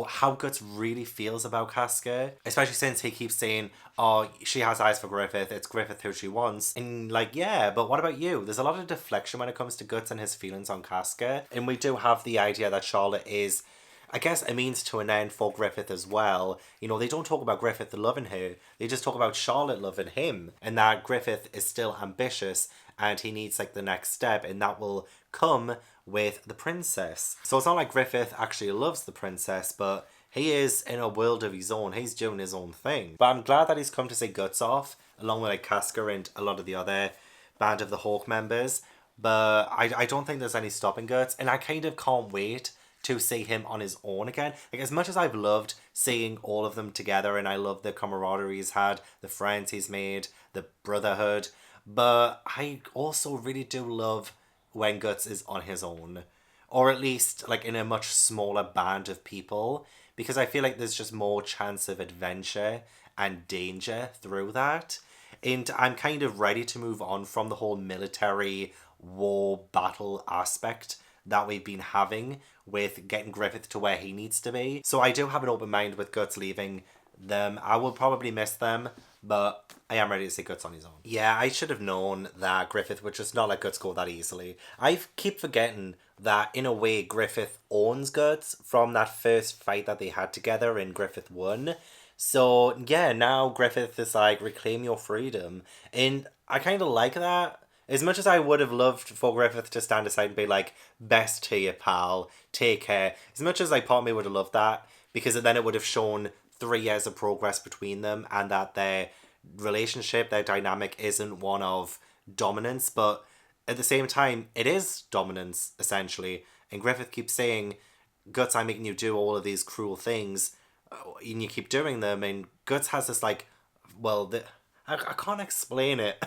how Guts really feels about Casca, especially since he keeps saying, oh, she has eyes for Griffith, it's Griffith who she wants. And like, yeah, but what about you? There's a lot of deflection when it comes to Guts and his feelings on Casca. And we do have the idea that Charlotte is, I guess, a means to an end for Griffith as well. You know, they don't talk about Griffith loving her, they just talk about Charlotte loving him, and that Griffith is still ambitious and he needs like the next step, and that will come with the princess. So it's not like Griffith actually loves the princess, but he is in a world of his own. He's doing his own thing. But I'm glad that he's come to say Guts off, along with like Casca and a lot of the other Band of the Hawk members. But I don't think there's any stopping Guts, and I kind of can't wait to see him on his own again. Like, as much as I've loved seeing all of them together, and I love the camaraderie he's had, the friends he's made, the brotherhood, but I also really do love when Guts is on his own, or at least like in a much smaller band of people, because I feel like there's just more chance of adventure and danger through that. And I'm kind of ready to move on from the whole military war battle aspect that we've been having with getting Griffith to where he needs to be. So I do have an open mind with Guts leaving them. I will probably miss them, but I am ready to see Guts on his own. Yeah, I should have known that Griffith would just not let Guts go that easily. I keep forgetting that in a way Griffith owns Guts from that first fight that they had together in Griffith 1. So yeah, now Griffith is like, reclaim your freedom. And I kind of like that. As much as I would have loved for Griffith to stand aside and be like, best to you, pal, take care. As much as like part of me would have loved that, because then it would have shown 3 years of progress between them, and that their relationship, their dynamic isn't one of dominance, but at the same time, it is dominance, essentially. And Griffith keeps saying, Guts, I'm making you do all of these cruel things, and you keep doing them, and Guts has this like, I can't explain it.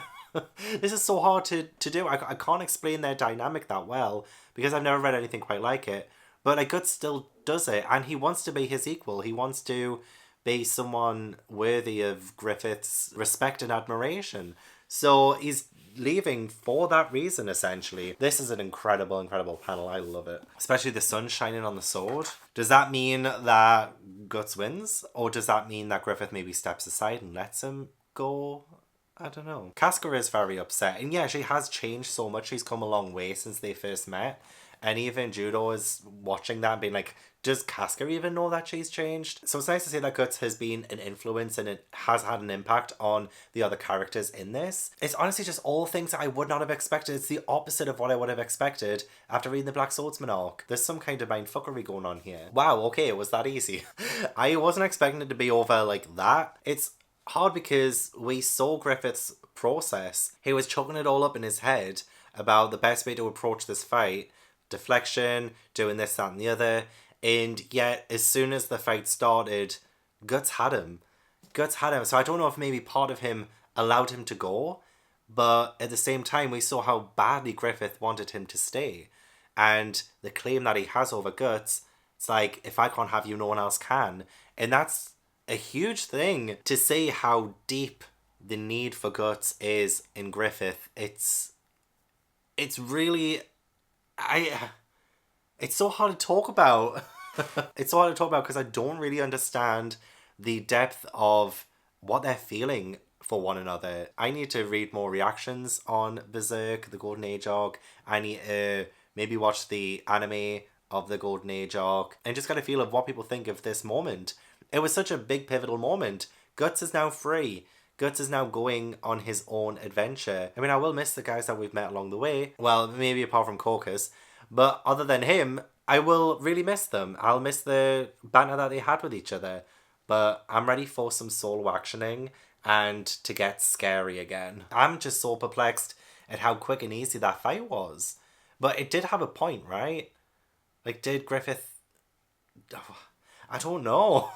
This is so hard to do. I can't explain their dynamic that well, because I've never read anything quite like it. But like, Guts still does it, and he wants to be his equal. He wants to be someone worthy of Griffith's respect and admiration. So he's leaving for that reason, essentially. This is an incredible, incredible panel. I love it. Especially the sun shining on the sword. Does that mean that Guts wins? Or does that mean that Griffith maybe steps aside and lets him go? I don't know. Casca is very upset. And yeah, she has changed so much. She's come a long way since they first met. And even Judo is watching that and being like, does Casca even know that she's changed? So it's nice to see that Guts has been an influence and it has had an impact on the other characters in this. It's honestly just all things that I would not have expected. It's the opposite of what I would have expected after reading the Black Swordsman arc. There's some kind of mindfuckery going on here. Wow, okay, it was that easy. I wasn't expecting it to be over like that. It's hard because we saw Griffith's process. He was chucking it all up in his head about the best way to approach this fight. Deflection, doing this, that, and the other. And yet, as soon as the fight started, Guts had him. So I don't know if maybe part of him allowed him to go, but at the same time, we saw how badly Griffith wanted him to stay. And the claim that he has over Guts, it's like, if I can't have you, no one else can. And that's a huge thing to say how deep the need for Guts is in Griffith. It's really... It's so hard to talk about. It's so hard to talk about because I don't really understand the depth of what they're feeling for one another. I need to read more reactions on Berserk, the Golden Age arc. I need to maybe watch the anime of the Golden Age arc and just get a feel of what people think of this moment. It was such a big pivotal moment. Guts is now free. Guts is now going on his own adventure. I mean, I will miss the guys that we've met along the way. Well, maybe apart from Caucus. But other than him, I will really miss them. I'll miss the banter that they had with each other. But I'm ready for some solo actioning and to get scary again. I'm just so perplexed at how quick and easy that fight was. But it did have a point, right? Like, did Griffith... I don't know.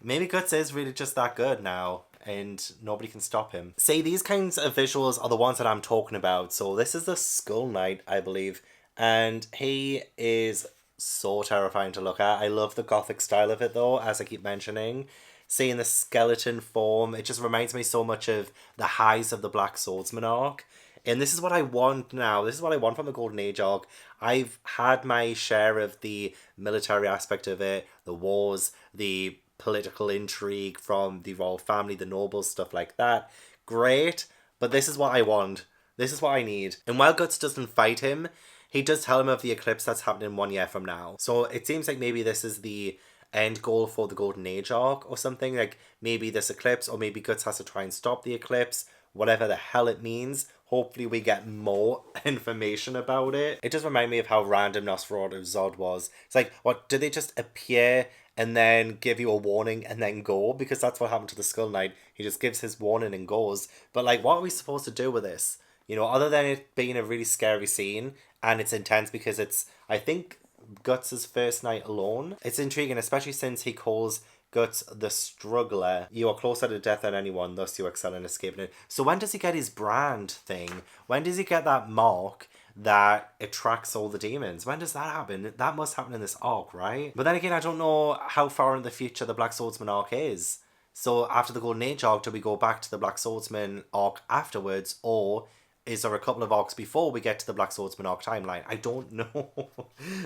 Maybe Guts is really just that good now. And nobody can stop him. See, these kinds of visuals are the ones that I'm talking about. So this is the Skull Knight, I believe. And he is so terrifying to look at. I love the gothic style of it though, as I keep mentioning. Seeing the skeleton form, it just reminds me so much of the highs of the Black Swordsman arc. And this is what I want now. This is what I want from the Golden Age arc. I've had my share of the military aspect of it, the wars, the political intrigue from the royal family, the nobles, stuff like that. Great, but this is what I want. This is what I need. And while Guts doesn't fight him, he does tell him of the eclipse that's happening 1 year from now. So it seems like maybe this is the end goal for the Golden Age arc or something. Like maybe this eclipse, or maybe Guts has to try and stop the eclipse. Whatever the hell it means. Hopefully we get more information about it. It does remind me of how random Nosferatu's Zod was. It's like, what, do they just appear and then give you a warning and then go? Because that's what happened to the Skull Knight. He just gives his warning and goes. But like, what are we supposed to do with this? You know, other than it being a really scary scene, and it's intense because it's, I think, Guts' first night alone. It's intriguing, especially since he calls Guts the struggler. You are closer to death than anyone, thus you excel in escaping it. So when does he get his brand thing? When does he get that mark that attracts all the demons? When does that happen? That must happen in this arc, right? But then again, I don't know how far in the future the Black Swordsman arc is. So after the Golden Age arc, do we go back to the Black Swordsman arc afterwards, or is there a couple of arcs before we get to the Black Swordsman arc timeline? I don't know.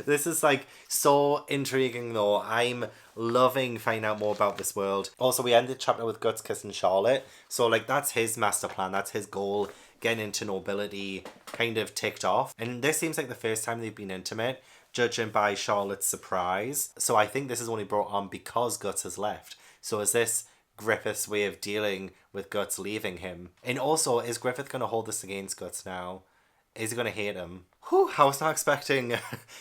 This is like so intriguing though. I'm loving finding out more about this world. Also, we ended the chapter with Guts kissing Charlotte. So like that's his master plan. That's his goal. Getting into nobility kind of ticked off. And this seems like the first time they've been intimate, judging by Charlotte's surprise. So I think this is only brought on because Guts has left. So is this Griffith's way of dealing with Guts leaving him? And also, is Griffith going to hold this against Guts now? Is he going to hate him? Whew, I was not expecting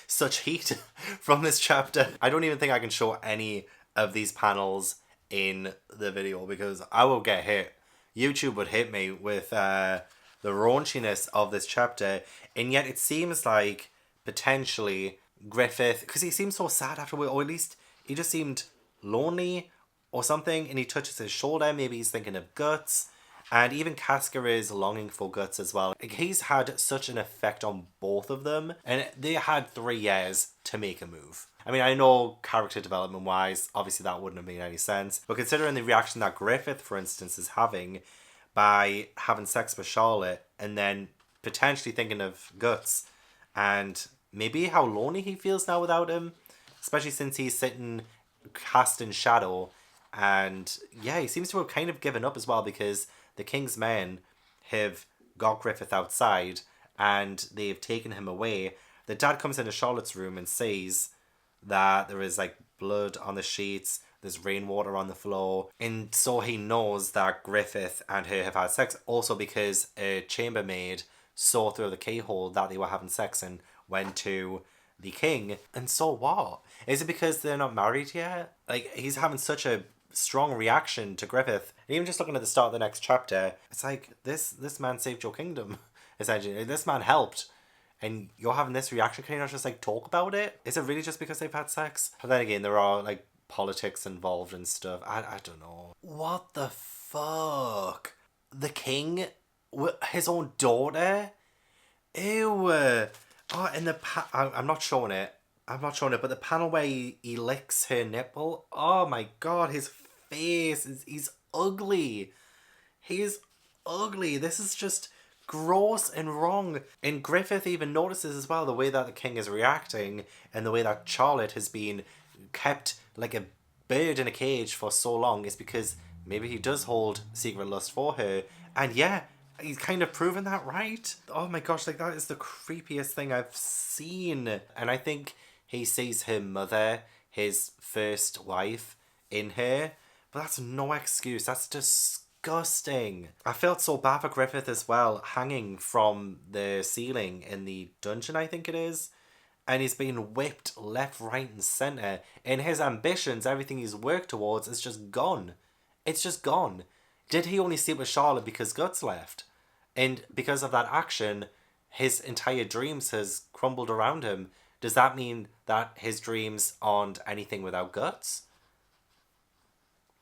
such heat from this chapter. I don't even think I can show any of these panels in the video because I will get hit. YouTube would hit me with the raunchiness of this chapter. And yet it seems like potentially Griffith, because he seems so sad afterward, or at least he just seemed lonely or something, and he touches his shoulder. Maybe he's thinking of Guts. And even Casca is longing for Guts as well. Like, he's had such an effect on both of them, and they had 3 years to make a move. I mean, I know character development wise, obviously that wouldn't have made any sense, but considering the reaction that Griffith, for instance, is having by having sex with Charlotte and then potentially thinking of Guts, and maybe how lonely he feels now without him, especially since he's sitting cast in shadow. And yeah, he seems to have kind of given up as well, because the King's men have got Griffith outside and they've taken him away. the dad comes into Charlotte's room and sees that there is like blood on the sheets, there's rainwater on the floor, and so he knows that Griffith and her have had sex, also because a chambermaid saw through the keyhole that they were having sex and went to the king. And so what? Is it because they're not married yet? Like, he's having such a strong reaction to Griffith. And even just looking at the start of the next chapter, it's like, this man saved your kingdom, essentially. This man helped. And you're having this reaction, can you not just like talk about it? Is it really just because they've had sex? But then again, there are like politics involved and stuff. I don't know. What the fuck? The king? His own daughter? Ew. Oh, in the I'm not showing it. I'm not showing it, but the panel where he licks her nipple. Oh my god, his face he's ugly. He's ugly. This is just gross and wrong. And Griffith even notices as well the way that the king is reacting and the way that Charlotte has been kept like a bird in a cage for so long is because maybe he does hold secret lust for her. And yeah, he's kind of proven that right. Oh my gosh, like that is the creepiest thing I've seen. And I think he sees her mother, his first wife, in her. But that's no excuse. That's disgusting. I felt so bad for Griffith as well, hanging from the ceiling in the dungeon, I think it is. And he's being whipped left, right and centre. And his ambitions, everything he's worked towards, is just gone. It's just gone. Did he only sleep with Charlotte because Guts left? And because of that action, his entire dreams has crumbled around him. Does that mean that his dreams aren't anything without Guts?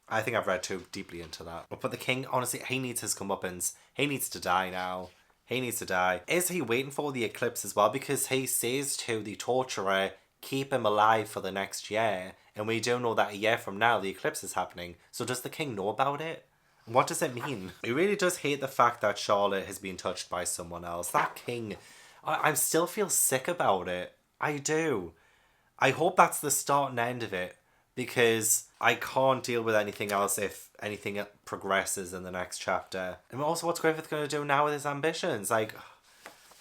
I think I've read too deeply into that. But the king, honestly, he needs his comeuppance. He needs to die now. He needs to die. Is he waiting for the eclipse as well? Because he says to the torturer, keep him alive for the next year. And we do know that a year from now, the eclipse is happening. So does the king know about it? What does it mean? He really does hate the fact that Charlotte has been touched by someone else. That king, I still feel sick about it. I do. I hope that's the start and end of it. Because I can't deal with anything else if anything progresses in the next chapter. And also, what's Griffith going to do now with his ambitions? Like,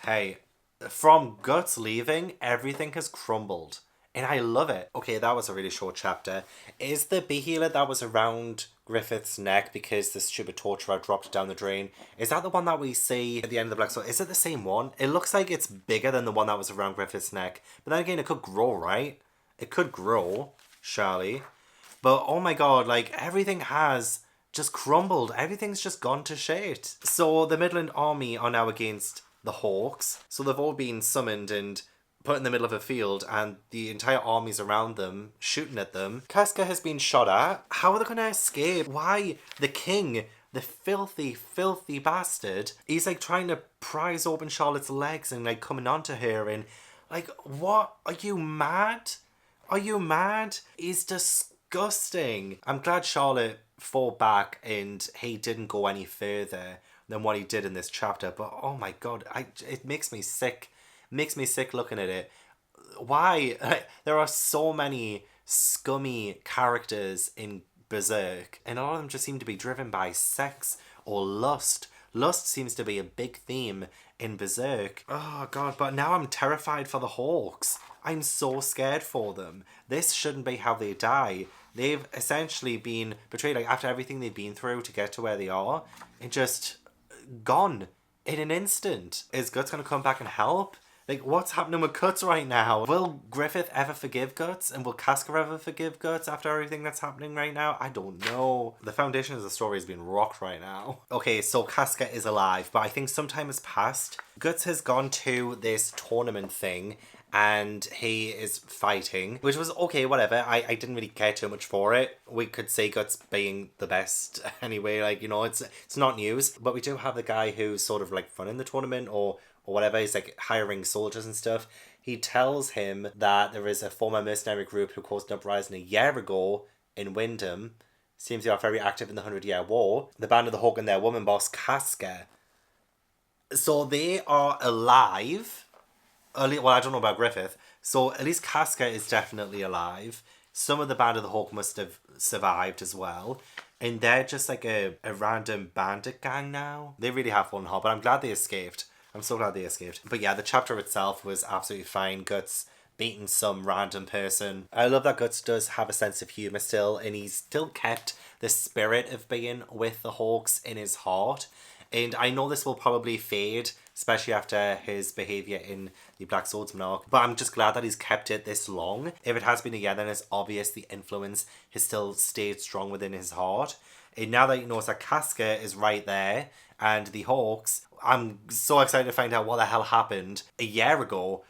hey, from Guts leaving, everything has crumbled. And I love it. Okay, that was a really short chapter. Is the behealer that was around Griffith's neck because the stupid torturer dropped it down the drain, is that the one that we see at the end of the Black Sword? Is it the same one? It looks like it's bigger than the one that was around Griffith's neck. But then again, it could grow, right? It could grow, surely. But oh my god, like everything has just crumbled. Everything's just gone to shit. So the Midland Army are now against the Hawks. So they've all been summoned and put in the middle of a field and the entire army's around them, shooting at them. Casca has been shot at. How are they going to escape? Why? The king, the filthy, filthy bastard, he's like trying to prise open Charlotte's legs and like coming onto her and like, what? Are you mad? Are you mad? He's disgusting. I'm glad Charlotte fought back and he didn't go any further than what he did in this chapter. But oh my god, it makes me sick. Makes me sick looking at it. Why? There are so many scummy characters in Berserk, and a lot of them just seem to be driven by sex or lust. Lust seems to be a big theme in Berserk. Oh god, but now I'm terrified for the Hawks. I'm so scared for them. This shouldn't be how they die. They've essentially been betrayed, like after everything they've been through to get to where they are, and just gone in an instant. Is Guts gonna come back and help? Like, what's happening with Guts right now? Will Griffith ever forgive Guts? And will Casca ever forgive Guts after everything that's happening right now? I don't know. The foundation of the story has been rocked right now. Okay, so Casca is alive, but I think some time has passed. Guts has gone to this tournament thing, and he is fighting, which was okay, whatever. I didn't really care too much for it. We could say Guts being the best anyway, like, you know, it's not news. But we do have the guy who's sort of like running the tournament or whatever. He's like hiring soldiers and stuff. He tells him that there is a former mercenary group who caused an uprising a year ago in Wyndham. Seems they are very active in the 100-Year War. The Band of the Hawk and their woman boss, Casca. So they are alive. Well, I don't know about Griffith. So at least Casca is definitely alive. Some of the Band of the Hawk must have survived as well. And they're just like a random bandit gang now. They really have fun hard, but I'm glad they escaped. I'm so glad they escaped. But yeah, the chapter itself was absolutely fine. Guts beating some random person. I love that Guts does have a sense of humour still, and he's still kept the spirit of being with the Hawks in his heart. And I know this will probably fade, especially after his behaviour in the Black Swordsman arc, but I'm just glad that he's kept it this long. If it has been a year, then it's obvious the influence has still stayed strong within his heart. And now that he knows that Casca is right there, and the Hawks, I'm so excited to find out what the hell happened a year ago.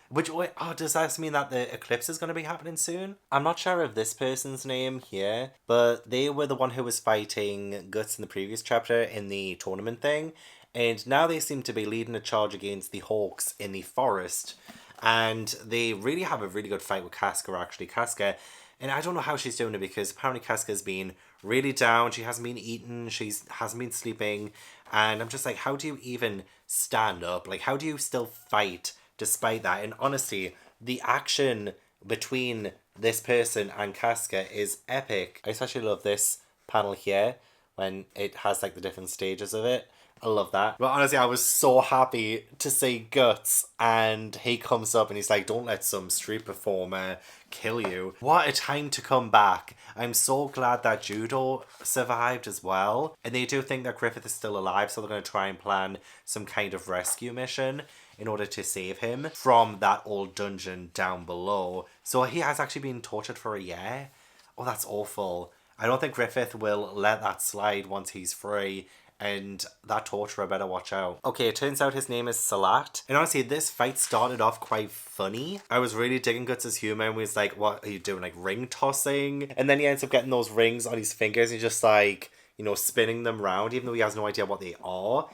Does that mean that the eclipse is going to be happening soon? I'm not sure of this person's name here, but they were the one who was fighting Guts in the previous chapter in the tournament thing. And now they seem to be leading a charge against the Hawks in the forest. And they really have a really good fight with Casca, actually. Casca, and I don't know how she's doing it, because apparently Casca's been really down. She hasn't been eating. She hasn't been sleeping. And I'm just like, how do you even stand up? Like, how do you still fight despite that? And honestly, the action between this person and Casca is epic. I especially love this panel here when it has like the different stages of it. I love that. But honestly, I was so happy to see Guts, and he comes up and he's like, don't let some street performer kill you. What a time to come back. I'm so glad that Judo survived as well. And they do think that Griffith is still alive, so they're going to try and plan some kind of rescue mission in order to save him from that old dungeon down below. So he has actually been tortured for a year. Oh, that's awful. I don't think Griffith will let that slide once he's free. And that torturer better watch out. Okay, it turns out his name is Salat. And honestly, this fight started off quite funny. I was really digging Guts' humor, and was like, what are you doing? Like ring tossing? And then he ends up getting those rings on his fingers and he's just like, you know, spinning them around, even though he has no idea what they are.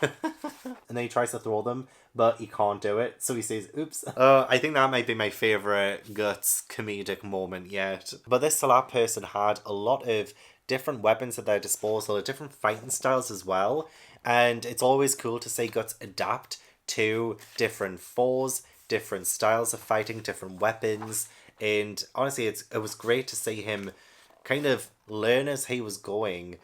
And then he tries to throw them, but he can't do it. So he says, oops. I think that might be my favourite Guts comedic moment yet. But this Salat person had a lot of different weapons at their disposal, different fighting styles as well. And it's always cool to see Guts adapt to different foes, different styles of fighting, different weapons. And honestly, it was great to see him kind of learn as he was going.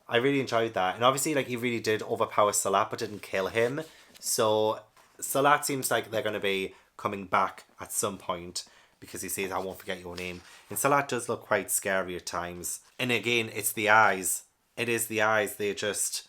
I really enjoyed that. And obviously, like, he really did overpower Salat, but didn't kill him. So Salat seems like they're going to be coming back at some point, because he says, I won't forget your name. And Salat does look quite scary at times. And again, it's the eyes. It is the eyes. There's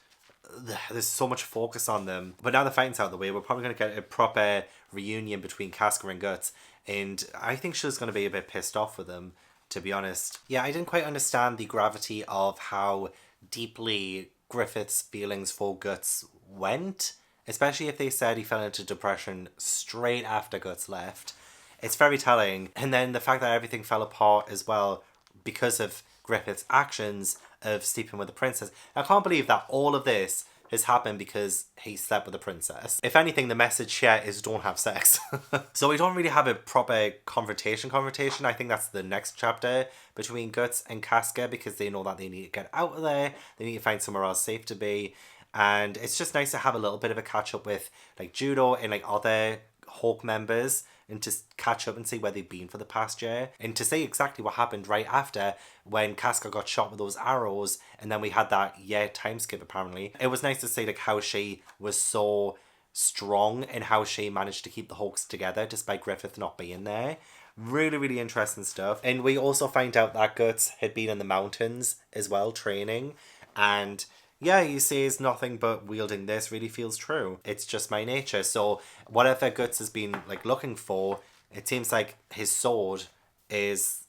so much focus on them. But now the fighting's out of the way, we're probably going to get a proper reunion between Casca and Guts. And I think she's going to be a bit pissed off with them, to be honest. Yeah, I didn't quite understand the gravity of how deeply Griffith's feelings for Guts went. Especially if they said he fell into depression straight after Guts left. It's very telling. And then the fact that everything fell apart as well because of Griffith's actions of sleeping with the princess. I can't believe that all of this has happened because he slept with the princess. If anything, the message here is don't have sex. So we don't really have a proper confrontation. I think that's the next chapter between Guts and Casca, because they know that they need to get out of there. They need to find somewhere else safe to be. And it's just nice to have a little bit of a catch up with like Judo and like other Hawk members, and to catch up and see where they've been for the past year, and to see exactly what happened right after when Casca got shot with those arrows, and then we had that year time skip apparently. It was nice to see like how she was so strong and how she managed to keep the Hawks together despite Griffith not being there. Really, really interesting stuff. And we also find out that Guts had been in the mountains as well, training, and yeah, he says nothing but wielding this really feels true. It's just my nature. So whatever Guts has been like looking for, it seems like his sword is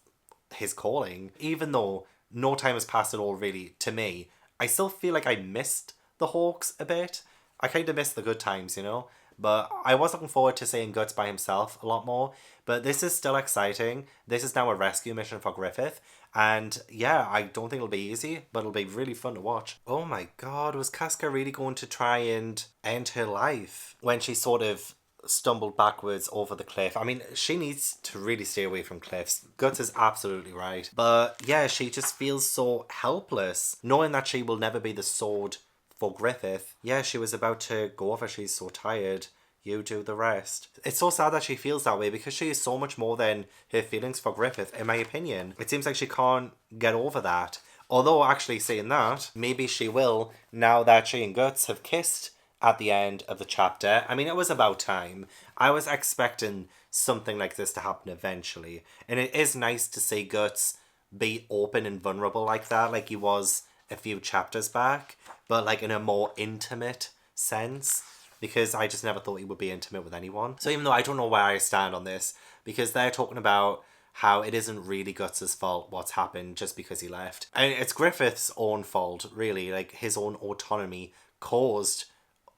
his calling. Even though no time has passed at all really to me, I still feel like I missed the Hawks a bit. I kind of missed the good times, you know? But I was looking forward to seeing Guts by himself a lot more. But this is still exciting. This is now a rescue mission for Griffith. And yeah, I don't think it'll be easy, but it'll be really fun to watch. Oh my god, was Casca really going to try and end her life when she sort of stumbled backwards over the cliff? I mean, she needs to really stay away from cliffs. Guts is absolutely right. But yeah, she just feels so helpless, knowing that she will never be the sword for Griffith. Yeah, she was about to go over. She's so tired. You do the rest. It's so sad that she feels that way, because she is so much more than her feelings for Griffith, in my opinion. It seems like she can't get over that. Although, actually saying that, maybe she will now that she and Guts have kissed at the end of the chapter. I mean, it was about time. I was expecting something like this to happen eventually. And it is nice to see Guts be open and vulnerable like that, like he was a few chapters back, but like in a more intimate sense, because I just never thought he would be intimate with anyone. So even though I don't know where I stand on this, because they're talking about how it isn't really Guts' fault what's happened just because he left. And it's Griffith's own fault, really. Like, his own autonomy caused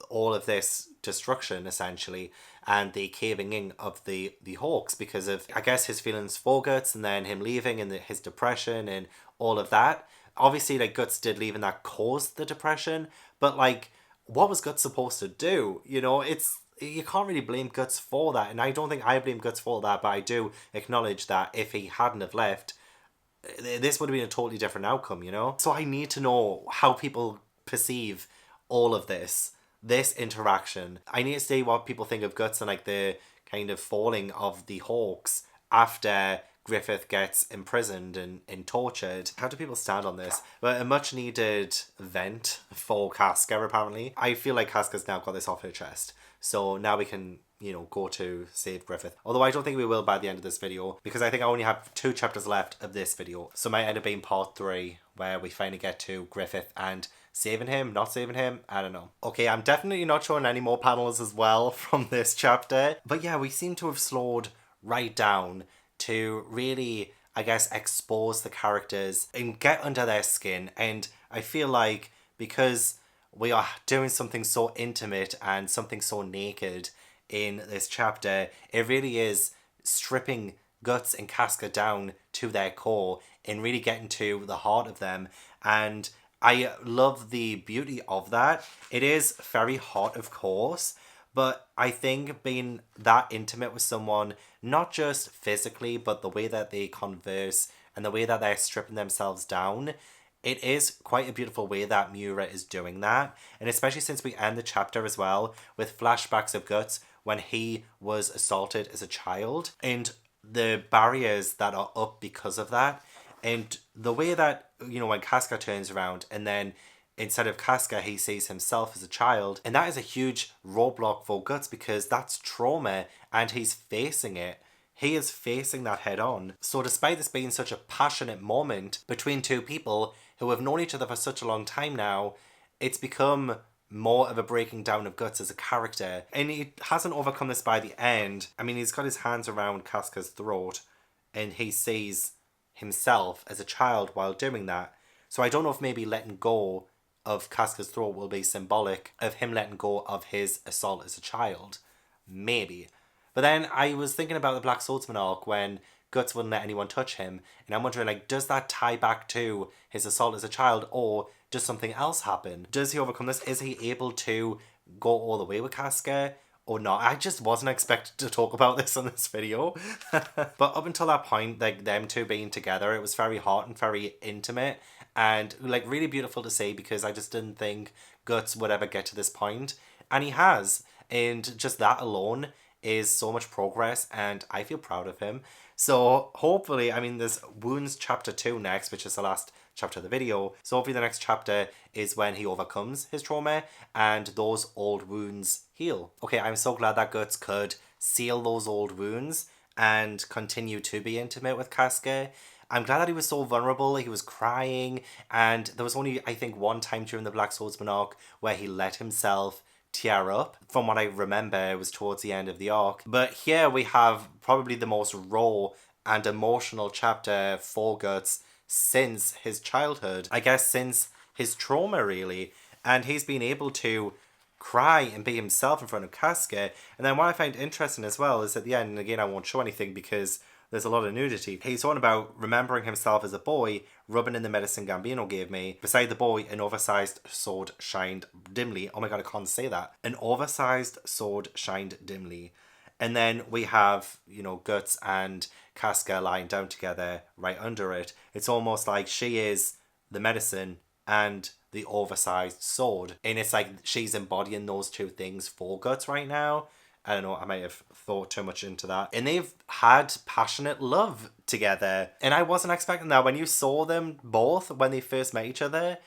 all of this destruction, essentially, and the caving in of the Hawks because of, I guess, his feelings for Guts and then him leaving and his depression and all of that. Obviously, like, Guts did leave and that caused the depression, but, like, what was Guts supposed to do? You know, you can't really blame Guts for that, and I don't think I blame Guts for that, but I do acknowledge that if he hadn't have left, this would have been a totally different outcome, you know? So I need to know how people perceive all of this interaction. I need to see what people think of Guts and like the kind of falling of the Hawks after Griffith gets imprisoned and tortured. How do people stand on this? But a much needed vent for Casca, apparently. I feel like Casca's now got this off her chest. So now we can, you know, go to save Griffith. Although I don't think we will by the end of this video, because I think I only have 2 chapters left of this video. So it might end up being part 3, where we finally get to Griffith and saving him, not saving him, I don't know. Okay, I'm definitely not showing any more panels as well from this chapter. But yeah, we seem to have slowed right down to really, I guess, expose the characters and get under their skin. And I feel like because we are doing something so intimate and something so naked in this chapter, it really is stripping Guts and Casca down to their core and really getting to the heart of them. And I love the beauty of that. It is very hot, of course, but I think being that intimate with someone, not just physically, but the way that they converse and the way that they're stripping themselves down, it is quite a beautiful way that Miura is doing that. And especially since we end the chapter as well with flashbacks of Guts when he was assaulted as a child and the barriers that are up because of that. And the way that, you know, when Casca turns around and then instead of Casca, he sees himself as a child. And that is a huge roadblock for Guts because that's trauma and he's facing it. He is facing that head on. So despite this being such a passionate moment between two people who have known each other for such a long time now, it's become more of a breaking down of Guts as a character. And he hasn't overcome this by the end. I mean, he's got his hands around Casca's throat and he sees himself as a child while doing that. So I don't know if maybe letting go of Casca's throat will be symbolic of him letting go of his assault as a child. Maybe. But then I was thinking about the Black Swordsman arc when Guts wouldn't let anyone touch him. And I'm wondering, like, does that tie back to his assault as a child or does something else happen? Does he overcome this? Is he able to go all the way with Casca or not? I just wasn't expected to talk about this on this video. But up until that point, like, them two being together, it was very hot and very intimate and, like, really beautiful to see because I just didn't think Guts would ever get to this point. And he has. And just that alone is so much progress and I feel proud of him. So hopefully, I mean, there's Wounds chapter 2 next, which is the last chapter of the video. So hopefully the next chapter is when he overcomes his trauma and those old wounds heal. Okay, I'm so glad that Guts could seal those old wounds and continue to be intimate with Casca. I'm glad that he was so vulnerable, he was crying, and there was only, I think, one time during the Black Swordsman arc where he let himself tear up. From what I remember, it was towards the end of the arc. But here we have probably the most raw and emotional chapter for Guts since his childhood. I guess since his trauma, really. And he's been able to cry and be himself in front of Casca. And then what I find interesting as well is at the end, and again I won't show anything because there's a lot of nudity. He's talking about remembering himself as a boy, rubbing in the medicine Gambino gave me. Beside the boy, an oversized sword shined dimly. Oh my god, I can't say that. An oversized sword shined dimly. And then we have, you know, Guts and Casca lying down together right under it. It's almost like she is the medicine and the oversized sword. And it's like she's embodying those two things for Guts right now. I don't know, I might have thought too much into that. And they've had passionate love together. And I wasn't expecting that. When you saw them both, when they first met each other,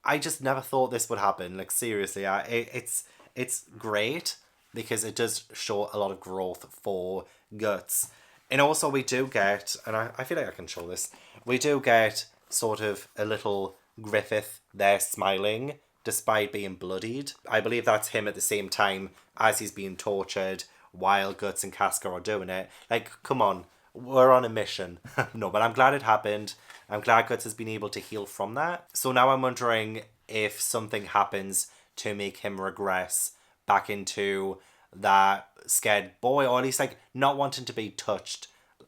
I just never thought this would happen. Like, seriously, it's it's great because it does show a lot of growth for Guts. And also we do get, and I feel like I can show this, we do get sort of a little Griffith there smiling despite being bloodied. I believe that's him at the same time as he's being tortured while Guts and Casca are doing it. Like, come on, we're on a mission. No, but I'm glad it happened. I'm glad Guts has been able to heal from that. So now I'm wondering if something happens to make him regress back into that scared boy, or at least like not wanting to be touched,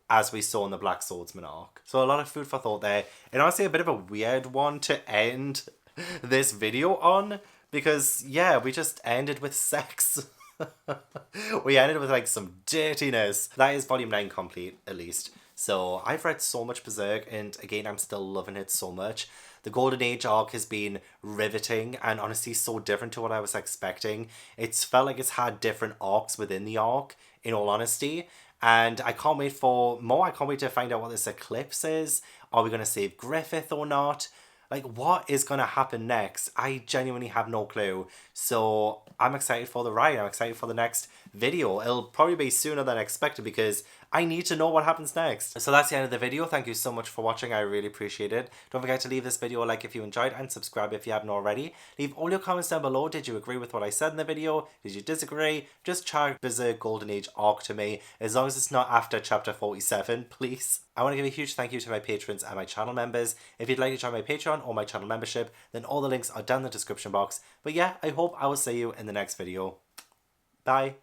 as we saw in the Black Swordsman arc. So a lot of food for thought there. And honestly a bit of a weird one to end this video on, because yeah, we just ended with sex. We ended with like some dirtiness. That is volume 9 complete, at least. So I've read so much Berserk, and again, I'm still loving it so much. The Golden Age arc has been riveting and honestly so different to what I was expecting. It's felt like it's had different arcs within the arc, in all honesty. And I can't wait for more. I can't wait to find out what this eclipse is. Are we going to save Griffith or not? Like, what is going to happen next? I genuinely have no clue. So I'm excited for the ride. I'm excited for the next video. It'll probably be sooner than expected because I need to know what happens next. So that's the end of the video. Thank you so much for watching. I really appreciate it. Don't forget to leave this video a like if you enjoyed and subscribe if you haven't already. Leave all your comments down below. Did you agree with what I said in the video? Did you disagree? Just chat Berserk Golden Age arc to me, as long as it's not after chapter 47, please. I want to give a huge thank you to my patrons and my channel members. If you'd like to join my Patreon or my channel membership, then all the links are down in the description box. But yeah, I hope I will see you in the next video. Bye.